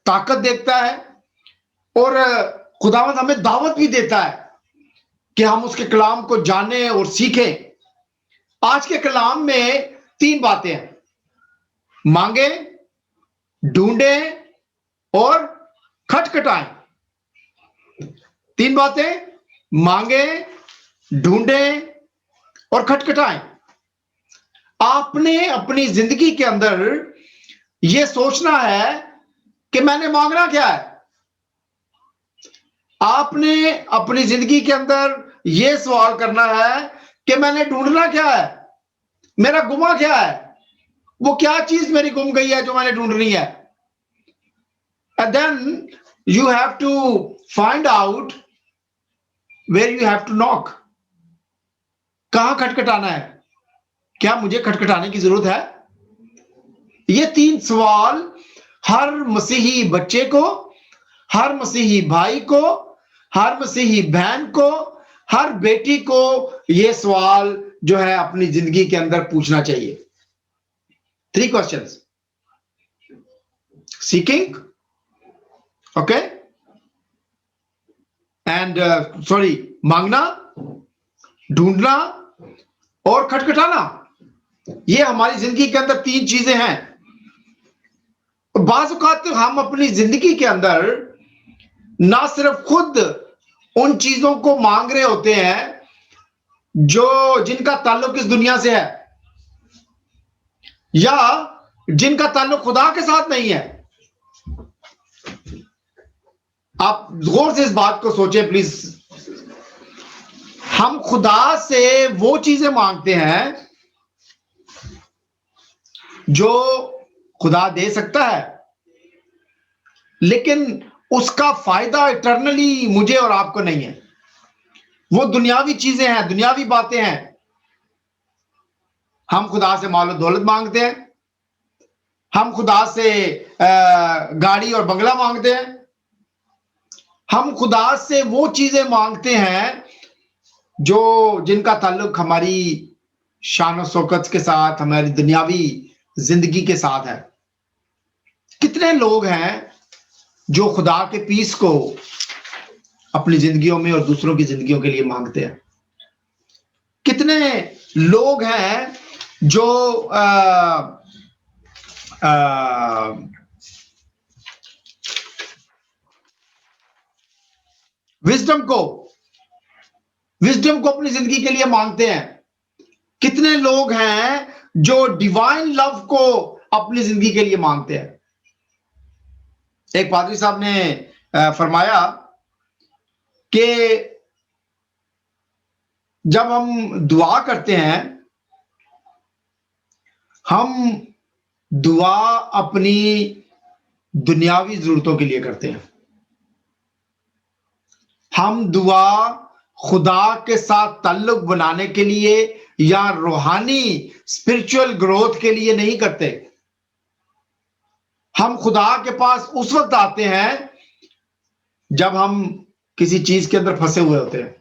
[SPEAKER 2] ताकत देता है, और खुदावंद हमें दावत भी देता है कि हम उसके कलाम को जानें और सीखें। आज के कलाम में 3 बातें हैं: मांगे, ढूंढे और खटखटाएं। 3 बातें: मांगे, ढूंढे और खटखटाएं। आपने अपनी जिंदगी के अंदर यह सोचना है कि मैंने मांगना क्या है। आपने अपनी जिंदगी के अंदर यह सवाल करना है कि मैंने ढूंढना क्या है, मेरा गुमा क्या है, वो क्या चीज मेरी गुम गई है जो मैंने ढूंढनी है। And then you have to find out where you have to knock. कहां खटखटाना है, क्या मुझे खटखटाने की जरूरत है? ये 3 सवाल हर मसीही बच्चे को, हर मसीही भाई को, हर मसीही बहन को, हर बेटी को ये सवाल जो है अपनी जिंदगी के अंदर पूछना चाहिए। 3 questions. seeking, okay, and मांगना, ढूंढना और खटखटाना। ये हमारी जिंदगी के अंदर 3 चीजें हैं। बाज़ औक़ात हम अपनी जिंदगी के अंदर ना सिर्फ खुद उन चीजों को मांग रहे होते हैं जो जिनका ताल्लुक इस दुनिया से है या जिनका ताल्लुक खुदा के साथ नहीं है। आप गौर से इस बात को सोचें प्लीज। हम खुदा से वो चीजें मांगते हैं जो खुदा दे सकता है, लेकिन उसका फायदा इटर्नली मुझे और आपको नहीं है। वो दुनियावी चीजें हैं, दुनियावी बातें हैं। हम खुदा से माल और दौलत मांगते हैं, हम खुदा से गाड़ी और बंगला मांगते हैं, हम खुदा से वो चीजें मांगते हैं जो जिनका ताल्लुक हमारी शान और शौकत के साथ, हमारी दुनियावी जिंदगी के साथ है। कितने लोग हैं जो खुदा के पीस को अपनी जिंदगियों में और दूसरों की जिंदगियों के लिए मांगते हैं। कितने लोग हैं जो विजडम को अपनी जिंदगी के लिए मांगते हैं। कितने लोग हैं जो डिवाइन लव को अपनी जिंदगी के लिए मांगते हैं। एक पादरी साहब ने फरमाया कि जब हम दुआ करते हैं, हम दुआ अपनी दुनियावी जरूरतों के लिए करते हैं। हम दुआ खुदा के साथ ताल्लुक बनाने के लिए या रूहानी स्पिरिचुअल ग्रोथ के लिए नहीं करते। हम खुदा के पास उस वक्त आते हैं जब हम किसी चीज के अंदर फंसे हुए होते हैं।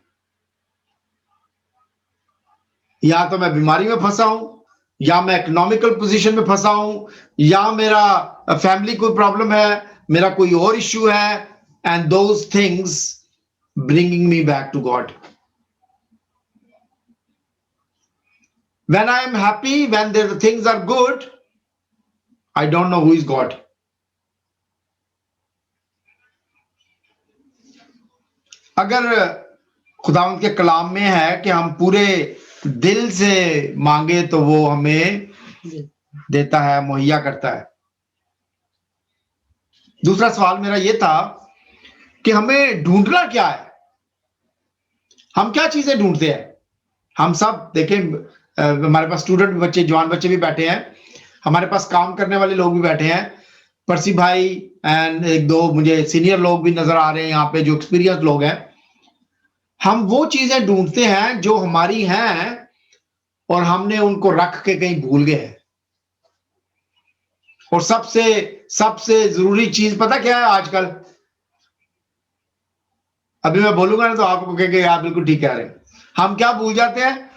[SPEAKER 2] या तो मैं बीमारी में फंसा हूं, या मैं इकोनॉमिकल पोजीशन में फंसा हूं, या मेरा फैमिली कोई प्रॉब्लम है, मेरा कोई और इश्यू है, and those things bringing me back to God. When I am happy, when the things are good, I don't know who is God. अगर खुदावंद के कलाम में है कि हम पूरे दिल से मांगे तो वो हमें देता है, मुहैया करता है। दूसरा सवाल मेरा ये था कि हमें ढूंढना क्या है। हम क्या चीजें ढूंढते हैं। हम सब देखें, हमारे पास स्टूडेंट बच्चे, जवान बच्चे भी बैठे हैं, हमारे पास काम करने वाले लोग भी बैठे हैं। परसी भाई एंड 1-2 मुझे सीनियर लोग भी नजर आ रहे हैं यहाँ पे जो एक्सपीरियंस लोग हैं। हम वो चीजें ढूंढते हैं जो हमारी हैं और हमने उनको रख के कहीं भूल गए हैं। और सबसे जरूरी चीज पता क्या है आजकल? अभी मैं बोलूंगा ना तो आपको कहेंगे यार बिल्कुल ठीक कह रहे हैं। हम क्या भूल जाते हैं?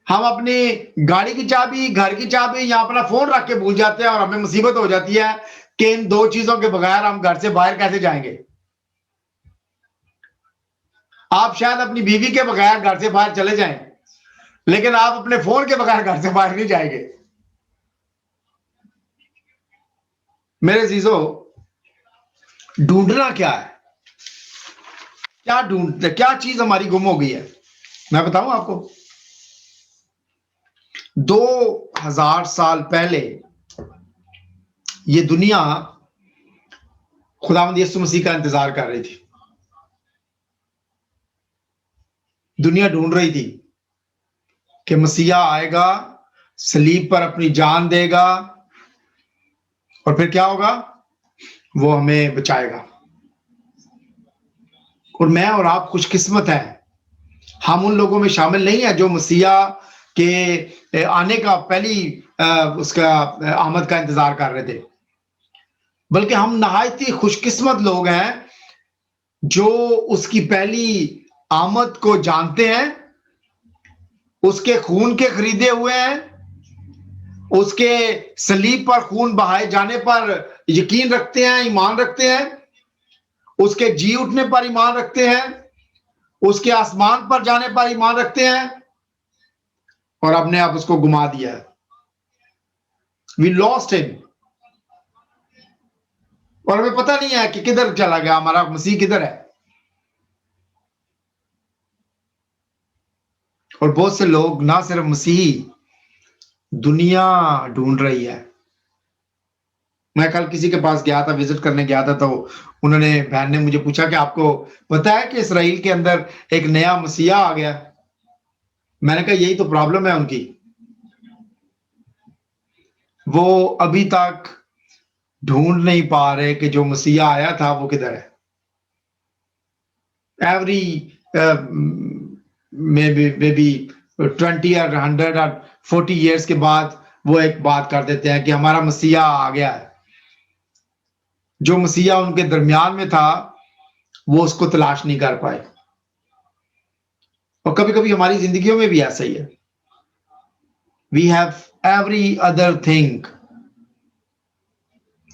[SPEAKER 2] हम अपनी गाड़ी की चाबी, घर की चाबी या अपना फोन रख के भूल जाते हैं और हमें मुसीबत हो जाती है कि इन 2 चीजों के बगैर हम घर से बाहर कैसे जाएंगे। आप शायद अपनी बीवी के बगैर घर से बाहर चले जाएं, लेकिन आप अपने फोन के बगैर घर से बाहर नहीं जाएंगे। मेरे जीजो, ढूंढना क्या है? क्या ढूंढते, क्या चीज हमारी गुम हो गई है? मैं बताऊं आपको। 2000 साल पहले ये दुनिया खुदावंद यीशु मसीह का इंतजार कर रही थी। दुनिया ढूंढ रही थी कि मसीहा आएगा, सलीब पर अपनी जान देगा और फिर क्या होगा? वो हमें बचाएगा। और मैं और आप खुशकिस्मत हैं, हम उन लोगों में शामिल नहीं है जो मसीहा के आने का पहली उसका आमद का इंतजार कर रहे थे, बल्कि हम नहायत ही खुशकिस्मत लोग हैं जो उसकी पहली आमद को जानते हैं, उसके खून के खरीदे हुए हैं, उसके सलीब पर खून बहाए जाने पर यकीन रखते हैं, ईमान रखते हैं, उसके जी उठने पर ईमान रखते हैं, उसके आसमान पर जाने पर ईमान रखते हैं, और अपने आप उसको गुमा दिया है। वी लॉस्ट हिम, और हमें पता नहीं है कि किधर चला गया, हमारा मसीह किधर है। और बहुत से लोग ना सिर्फ मसीही, दुनिया ढूंढ रही है। मैं कल किसी के पास गया था, विजिट करने गया था, तो उन्होंने, बहन ने मुझे पूछा कि आपको पता है कि इसराइल के अंदर एक नया मसीहा आ गया। मैंने कहा यही तो प्रॉब्लम है उनकी, वो अभी तक ढूंढ नहीं पा रहे कि जो मसीहा आया था वो किधर है। एवरी मे बी 20 और 100 और 40 ईयर्स के बाद वो एक बात कर देते हैं कि हमारा मसीहा आ गया है। जो मसीहा उनके दरमियान में था वो उसको तलाश नहीं कर पाए। और कभी कभी हमारी जिंदगियों में भी ऐसा ही है। We have every other thing,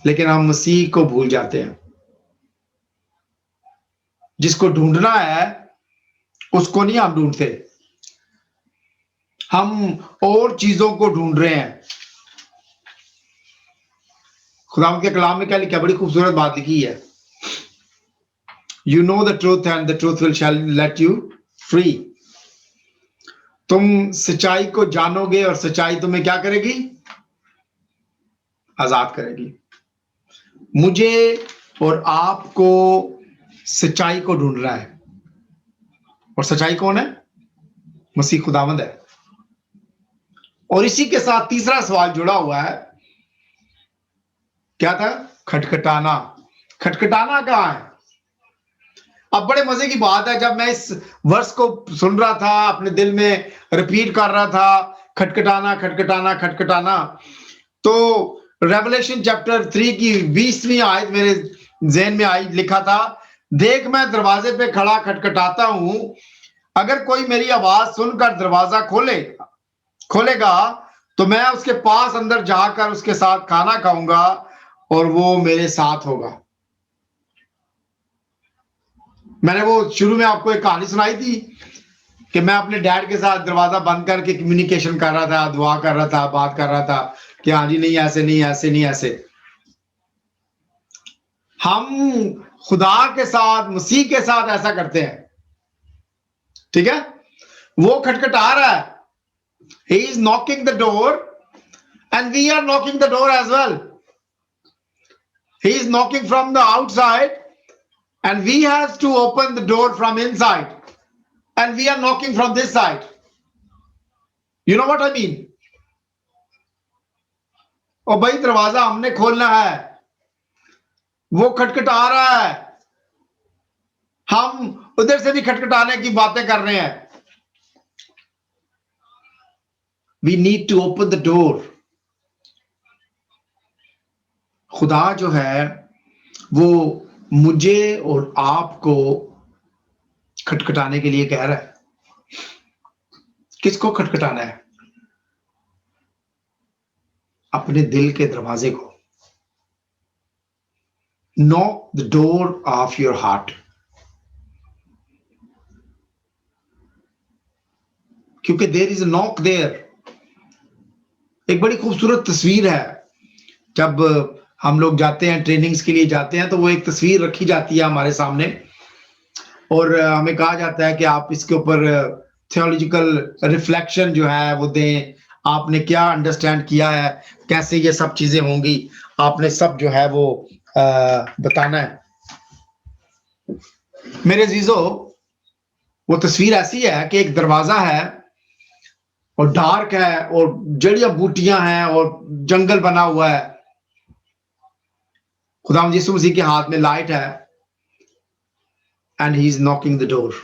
[SPEAKER 2] लेकिन हम मसीह को भूल जाते हैं। जिसको ढूंढना है उसको नहीं हम ढूंढते, हम और चीजों को ढूंढ रहे हैं। खुदा के कलाम में क्या लिखा, बड़ी खूबसूरत बात लिखी है, you know the truth and the truth will shell let you free. तुम सच्चाई को जानोगे और सच्चाई तुम्हें क्या करेगी, आजाद करेगी। मुझे और आपको सच्चाई को ढूंढना है, और सच्चाई कौन है, मसीह खुदावंद है। और इसी के साथ तीसरा सवाल जुड़ा हुआ है, क्या था, खटखटाना। खटखटाना कहां है। अब बड़े मजे की बात है, जब मैं इस वर्ष को सुन रहा था, अपने दिल में रिपीट कर रहा था, खटखटाना खटखटाना खटखटाना, तो रेवलेशन चैप्टर 3 की 20वीं आयत मेरे ज़हन में आई। लिखा था, देख मैं दरवाजे पे खड़ा खटखटाता हूं, अगर कोई मेरी आवाज सुनकर दरवाजा खोलेगा तो मैं उसके पास अंदर जाकर उसके साथ खाना खाऊंगा और वो मेरे साथ होगा। मैंने वो शुरू में आपको एक कहानी सुनाई थी कि मैं अपने डैड के साथ दरवाजा बंद करके कम्युनिकेशन कर रहा था, दुआ कर रहा था, बात कर रहा था कि हाँ जी, नहीं ऐसे नहीं, ऐसे नहीं, ऐसे। हम खुदा के साथ, मसीह के साथ ऐसा करते हैं, ठीक है। वो खटखटा रहा है, he is knocking the door and we are knocking the door as well. He is knocking from the outside and we have to open the door from inside, and we are knocking from this side. You know what I mean? और भाई दरवाजा हमने खोलना है, वो खटखटा रहा है, हम उधर से भी खटखटाने की बातें कर रहे हैं। We need to open the door. खुदा जो है वो मुझे और आपको खटखटाने के लिए कह रहा है। किसको खटखटाना है? अपने दिल के दरवाजे को। Knock the door of your heart. क्योंकि there is a knock there. एक बड़ी खूबसूरत तस्वीर है, जब हम लोग जाते हैं, ट्रेनिंग्स के लिए जाते हैं, तो वो एक तस्वीर रखी जाती है हमारे सामने और हमें कहा जाता है कि आप इसके ऊपर थियोलॉजिकल रिफ्लेक्शन जो है वो दें, आपने क्या अंडरस्टैंड किया है, कैसे ये सब चीजें होंगी, आपने सब जो है वो बताना है। मेरे अजीजों, वो तस्वीर ऐसी है कि एक दरवाजा है और डार्क है और जड़ियां बूटियां हैं और जंगल बना हुआ है। खुदावंद यीशु मसीह के हाथ में लाइट है and he is knocking the door.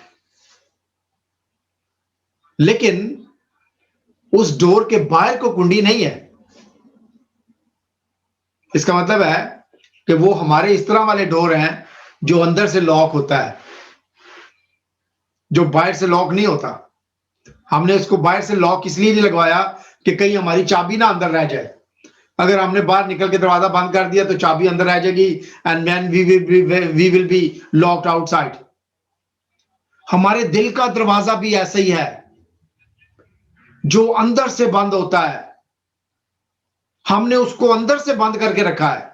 [SPEAKER 2] लेकिन उस डोर के बाहर को कुंडी नहीं है। इसका मतलब है कि वो हमारे इस तरह वाले डोर हैं जो अंदर से लॉक होता है, जो बाहर से लॉक नहीं होता। हमने उसको बाहर से लॉक इसलिए नहीं लगवाया कि कहीं हमारी चाबी ना अंदर रह जाए, अगर हमने बाहर निकल के दरवाजा बंद कर दिया तो चाबी अंदर आ जाएगी and man we will be locked outside. हमारे दिल का दरवाजा भी ऐसा ही है जो अंदर से बंद होता है, हमने उसको अंदर से बंद करके रखा है।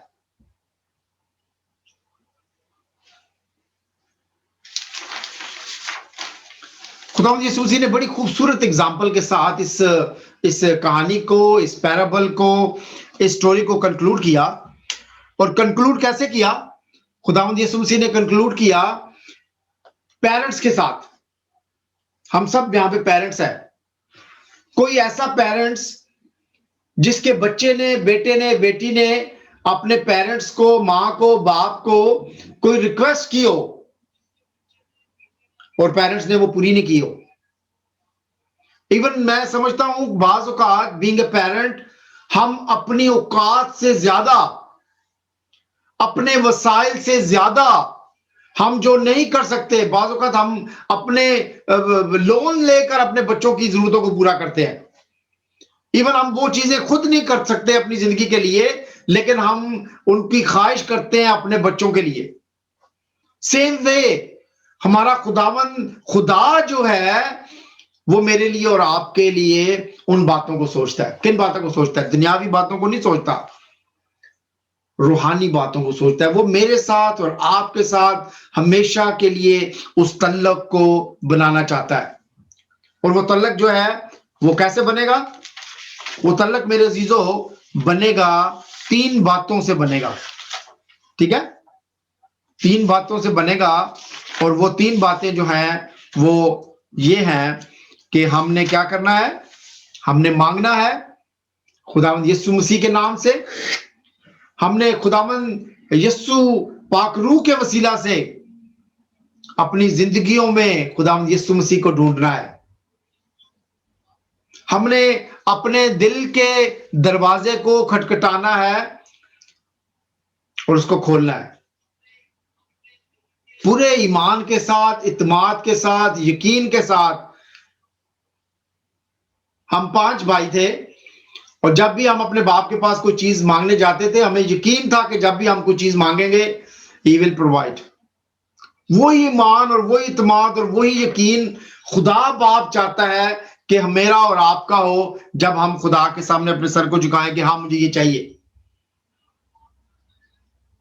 [SPEAKER 2] खुदावंद यीशु मसीह ने बड़ी खूबसूरत एग्जाम्पल के साथ इस कहानी को, इस पैराबल को, इस स्टोरी को कंक्लूड किया। और कंक्लूड कैसे किया? खुदावंद यीशु मसीह ने कंक्लूड किया पेरेंट्स के साथ। हम सब यहां पे पेरेंट्स हैं। कोई ऐसा पेरेंट्स जिसके बच्चे ने, बेटे ने, बेटी ने अपने पेरेंट्स को, मां को, बाप को कोई रिक्वेस्ट की हो और पेरेंट्स ने वो पूरी नहीं की हो। इवन मैं समझता हूं बाज़ औक़ात बीइंग ए पेरेंट हम अपनी औकात से ज्यादा, अपने वसाइल से ज्यादा हम जो नहीं कर सकते, बाज़ औक़ात हम अपने लोन लेकर अपने बच्चों की जरूरतों को पूरा करते हैं। इवन हम वो चीजें खुद नहीं कर सकते अपनी जिंदगी के लिए, लेकिन हम उनकी ख्वाहिश करते हैं अपने बच्चों के लिए। सेम वे हमारा खुदा जो है वो मेरे लिए और आपके लिए उन बातों को सोचता है। किन बातों को सोचता है? दुनियावी बातों को नहीं सोचता, रूहानी बातों को सोचता है। वो मेरे साथ और आपके साथ हमेशा के लिए उस तल्लक को बनाना चाहता है। और वो तल्लक जो है वो कैसे बनेगा? वो तल्लक मेरे अजीजों बनेगा 3 बातों से बनेगा। ठीक है, 3 बातों से बनेगा। और वो 3 बातें जो हैं वो ये हैं कि हमने क्या करना है? हमने मांगना है खुदावंद यीशु मसीह के नाम से। हमने खुदावंद यीशु पाक रूह के वसीला से अपनी जिंदगियों में खुदावंद यीशु मसीह को ढूंढना है। हमने अपने दिल के दरवाजे को खटखटाना है और उसको खोलना है पूरे ईमान के साथ, इत्मीनान के साथ, यकीन के साथ। हम 5 भाई थे और जब भी हम अपने बाप के पास कोई चीज मांगने जाते थे, हमें यकीन था कि जब भी हम कोई चीज मांगेंगे ही विल प्रोवाइड। वही ईमान और वही इत्मीनान और वही यकीन खुदा बाप चाहता है कि मेरा और आपका हो जब हम खुदा के सामने अपने सर को झुकाएं कि हाँ मुझे ये चाहिए।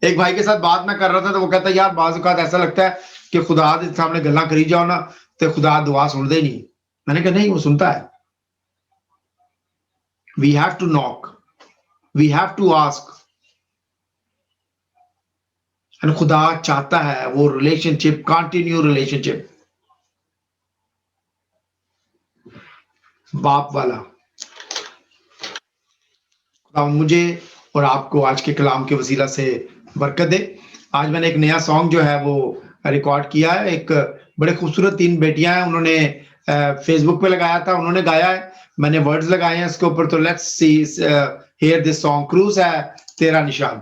[SPEAKER 2] एक भाई के साथ बात मैं कर रहा था तो वो कहता है यार बाज़ औक़ात ऐसा लगता है कि खुदा के सामने गल्ला करी जाओ ना तो खुदा दुआ सुनता ही नहीं। मैंने कहा नहीं, वो सुनता है। We have to knock, we have to ask. And खुदा चाहता है वो रिलेशनशिप, कंटिन्यू रिलेशनशिप बाप वाला। खुदा मुझे और आपको आज के कलाम के वसीला से बरकत दे। आज मैंने एक नया सॉन्ग जो है वो रिकॉर्ड किया है। एक बड़े खूबसूरत 3 बेटियां हैं, उन्होंने फेसबुक पे लगाया था, उन्होंने गाया है, मैंने वर्ड्स लगाए हैं इसके ऊपर। तो let's see here this song. Cruise है तेरा निशान।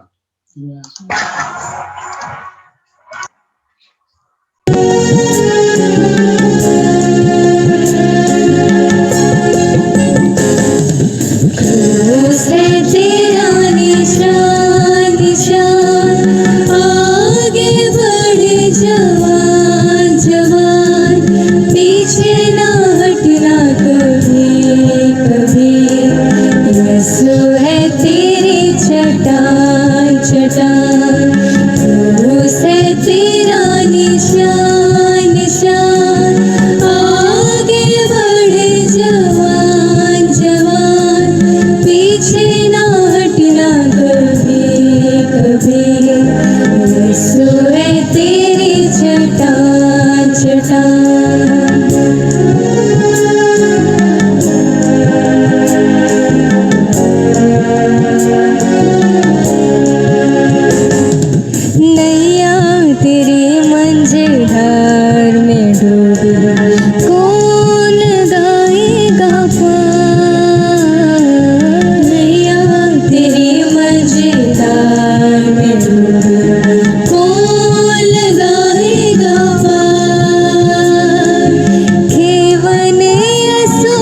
[SPEAKER 11] केवन यसो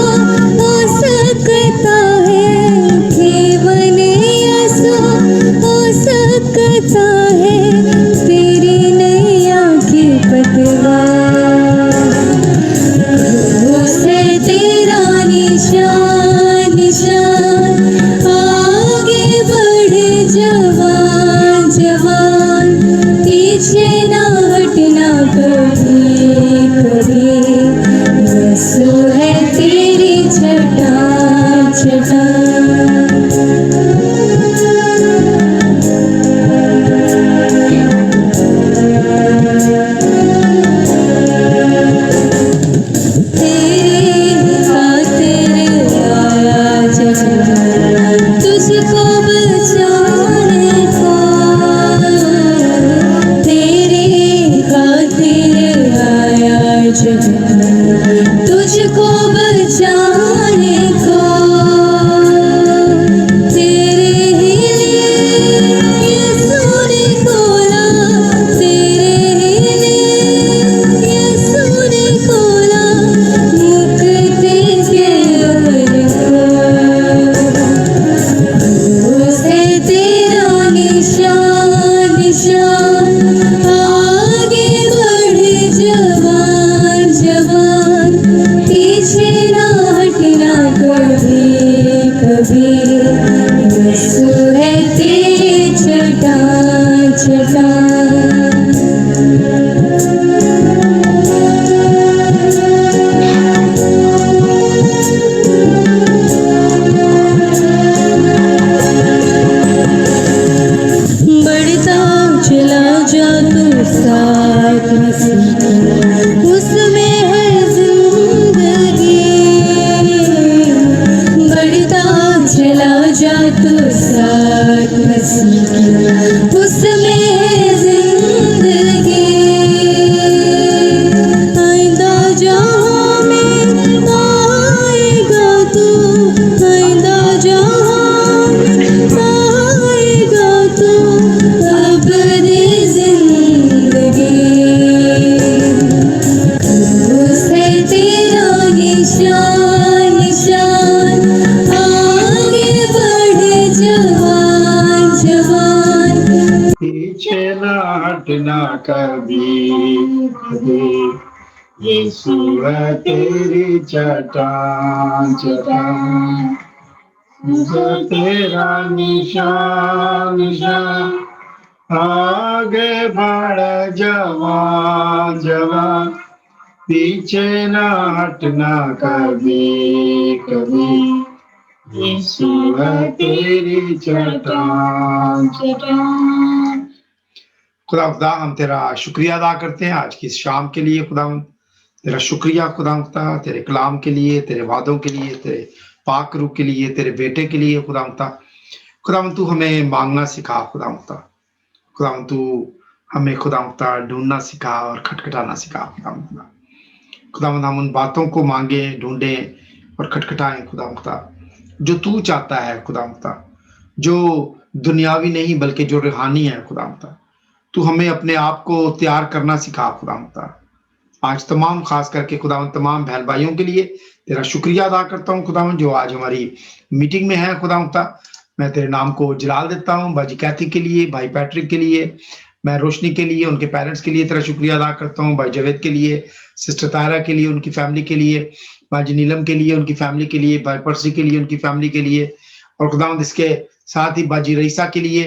[SPEAKER 11] हो सकता है, केवन
[SPEAKER 8] आगे बढ़े जवान जवान, पीछे ना हटना कभी कभी, यीशु है तेरी चट्टान चट्टान। बढ़ता चला जा तू साथ मसीह की, उसमें है जिंदगी। बढ़ता चला जा तू साथ मसीह की, उसमें है जिंदगी। आइंदा जहां में आएगा तू, आइंदा जहां आएगा तू, अपनी जिंदगी। क्रूस है तेरा निशान निशान, आगे बढ़े जवान जवान,
[SPEAKER 2] पीछे ना हटना कभी कभी, यीशु है तेरी चट्टान चट्टान। जो तेरा निशान निशान, आगे बढ़ जवान जवान, पीछे ना हटना कभी कभी, यीशु है तेरी चट्टान चट्टान। खुदा हम तेरा शुक्रिया अदा करते हैं आज की इस शाम के लिए। खुदा तेरा शुक्रिया खुदा, तेरे कलाम के लिए, तेरे वादों के लिए, तेरे पाक रूह के लिए, तेरे बेटे के लिए। खुदा तू हमें मांगना सिखा खुदा तू हमें खुदा ढूंढना सिखा और खटखटाना सिखा खुदा हम उन बातों को मांगे, ढूंढे और खटखटाएं खुदा जो तू चाहता है खुदा, जो दुनियावी नहीं बल्कि जो रूहानी है खुदा। तू हमें अपने आप को तैयार करना सिखा खुदा। आज तमाम खास करके खुदा तमाम बहन भाइयों के लिए तेरा शुक्रिया अदा करता हूँ खुदा, जो आज हमारी मीटिंग में है खुदा। मैं तेरे नाम को जलाल देता हूँ बाजी कैथी के लिए, भाई पैट्रिक के लिए, मैं रोशनी के लिए, उनके पेरेंट्स के लिए तेरा शुक्रिया अदा करता हूँ, भाई जावेद के लिए, सिस्टर तायरा के लिए, उनकी फैमिली के लिए, भाई नीलम के लिए, उनकी फैमिली के लिए, भाई परसी के लिए, उनकी फैमिली के लिए, और खुदावंद इसके साथ ही बाजी रईसा के लिए,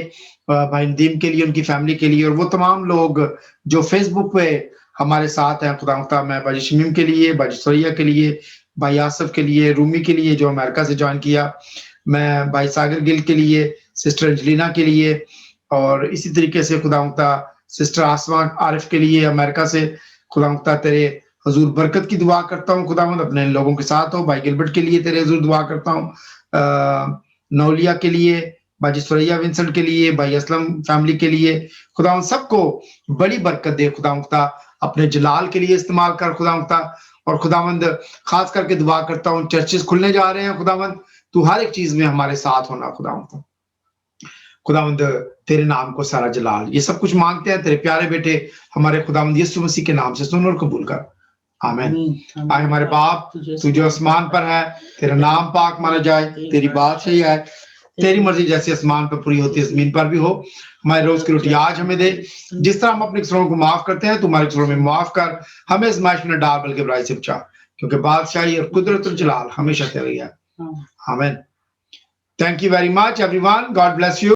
[SPEAKER 2] भाई नदीम के लिए, उनकी फैमिली के लिए, और वो तमाम लोग जो फेसबुक पे हमारे साथ हैं खुदा। मैं बाजी शमीम के लिए, बाजी सोरिया के लिए, भाई आसफ के लिए, रूमी के लिए जो अमेरिका से ज्वाइन किया, मैं भाई सागर गिल के लिए, सिस्टर अंजलिना के लिए, और इसी तरीके से खुदा सिस्टर आसमान आरिफ के लिए अमेरिका से। खुदा तेरे हजूर बरकत की दुआ करता हूँ खुदावंद, अपने लोगों के साथ हो। भाई गिलबर्ट के लिए तेरे हजूर दुआ करता हूँ, नौलिया के लिए, बाजी सुरैया विंसेंट के लिए, भाई असलम फैमिली के लिए। खुदावंद सबको बड़ी बरकत दे खुदा, अपने जलाल के लिए इस्तेमाल कर खुदा। और खुदावंद खास करके दुआ करता हूँ, चर्चेस खुलने जा रहे हैं खुदावंद, तू हर एक चीज में हमारे साथ होना खुदावंद तेरे नाम को सारा जलाल। ये सब कुछ मांगते हैं तेरे प्यारे बेटे हमारे खुदावंद यीशु मसीह के नाम से, सुन और कबूल कर, आमीन। आए हमारे बाप तू जो आसमान पर है, तेरा नाम पाक माना जाए, तेरी बात सही है, तेरी मर्जी जैसे आसमान पर पूरी होती है जमीन पर भी हो। हमारे रोज की रोटी आज हमें दे, जिस तरह हम अपने कसूरों को माफ करते हैं तुम्हारे कसूरों में माफ कर, हमें आजमाइश में न डाल बल्कि बुराई से बचा, क्योंकि बादशाही और कुदरत और जलाल हमेशा तेरी है, आमीन। Thank you very much everyone, God bless you.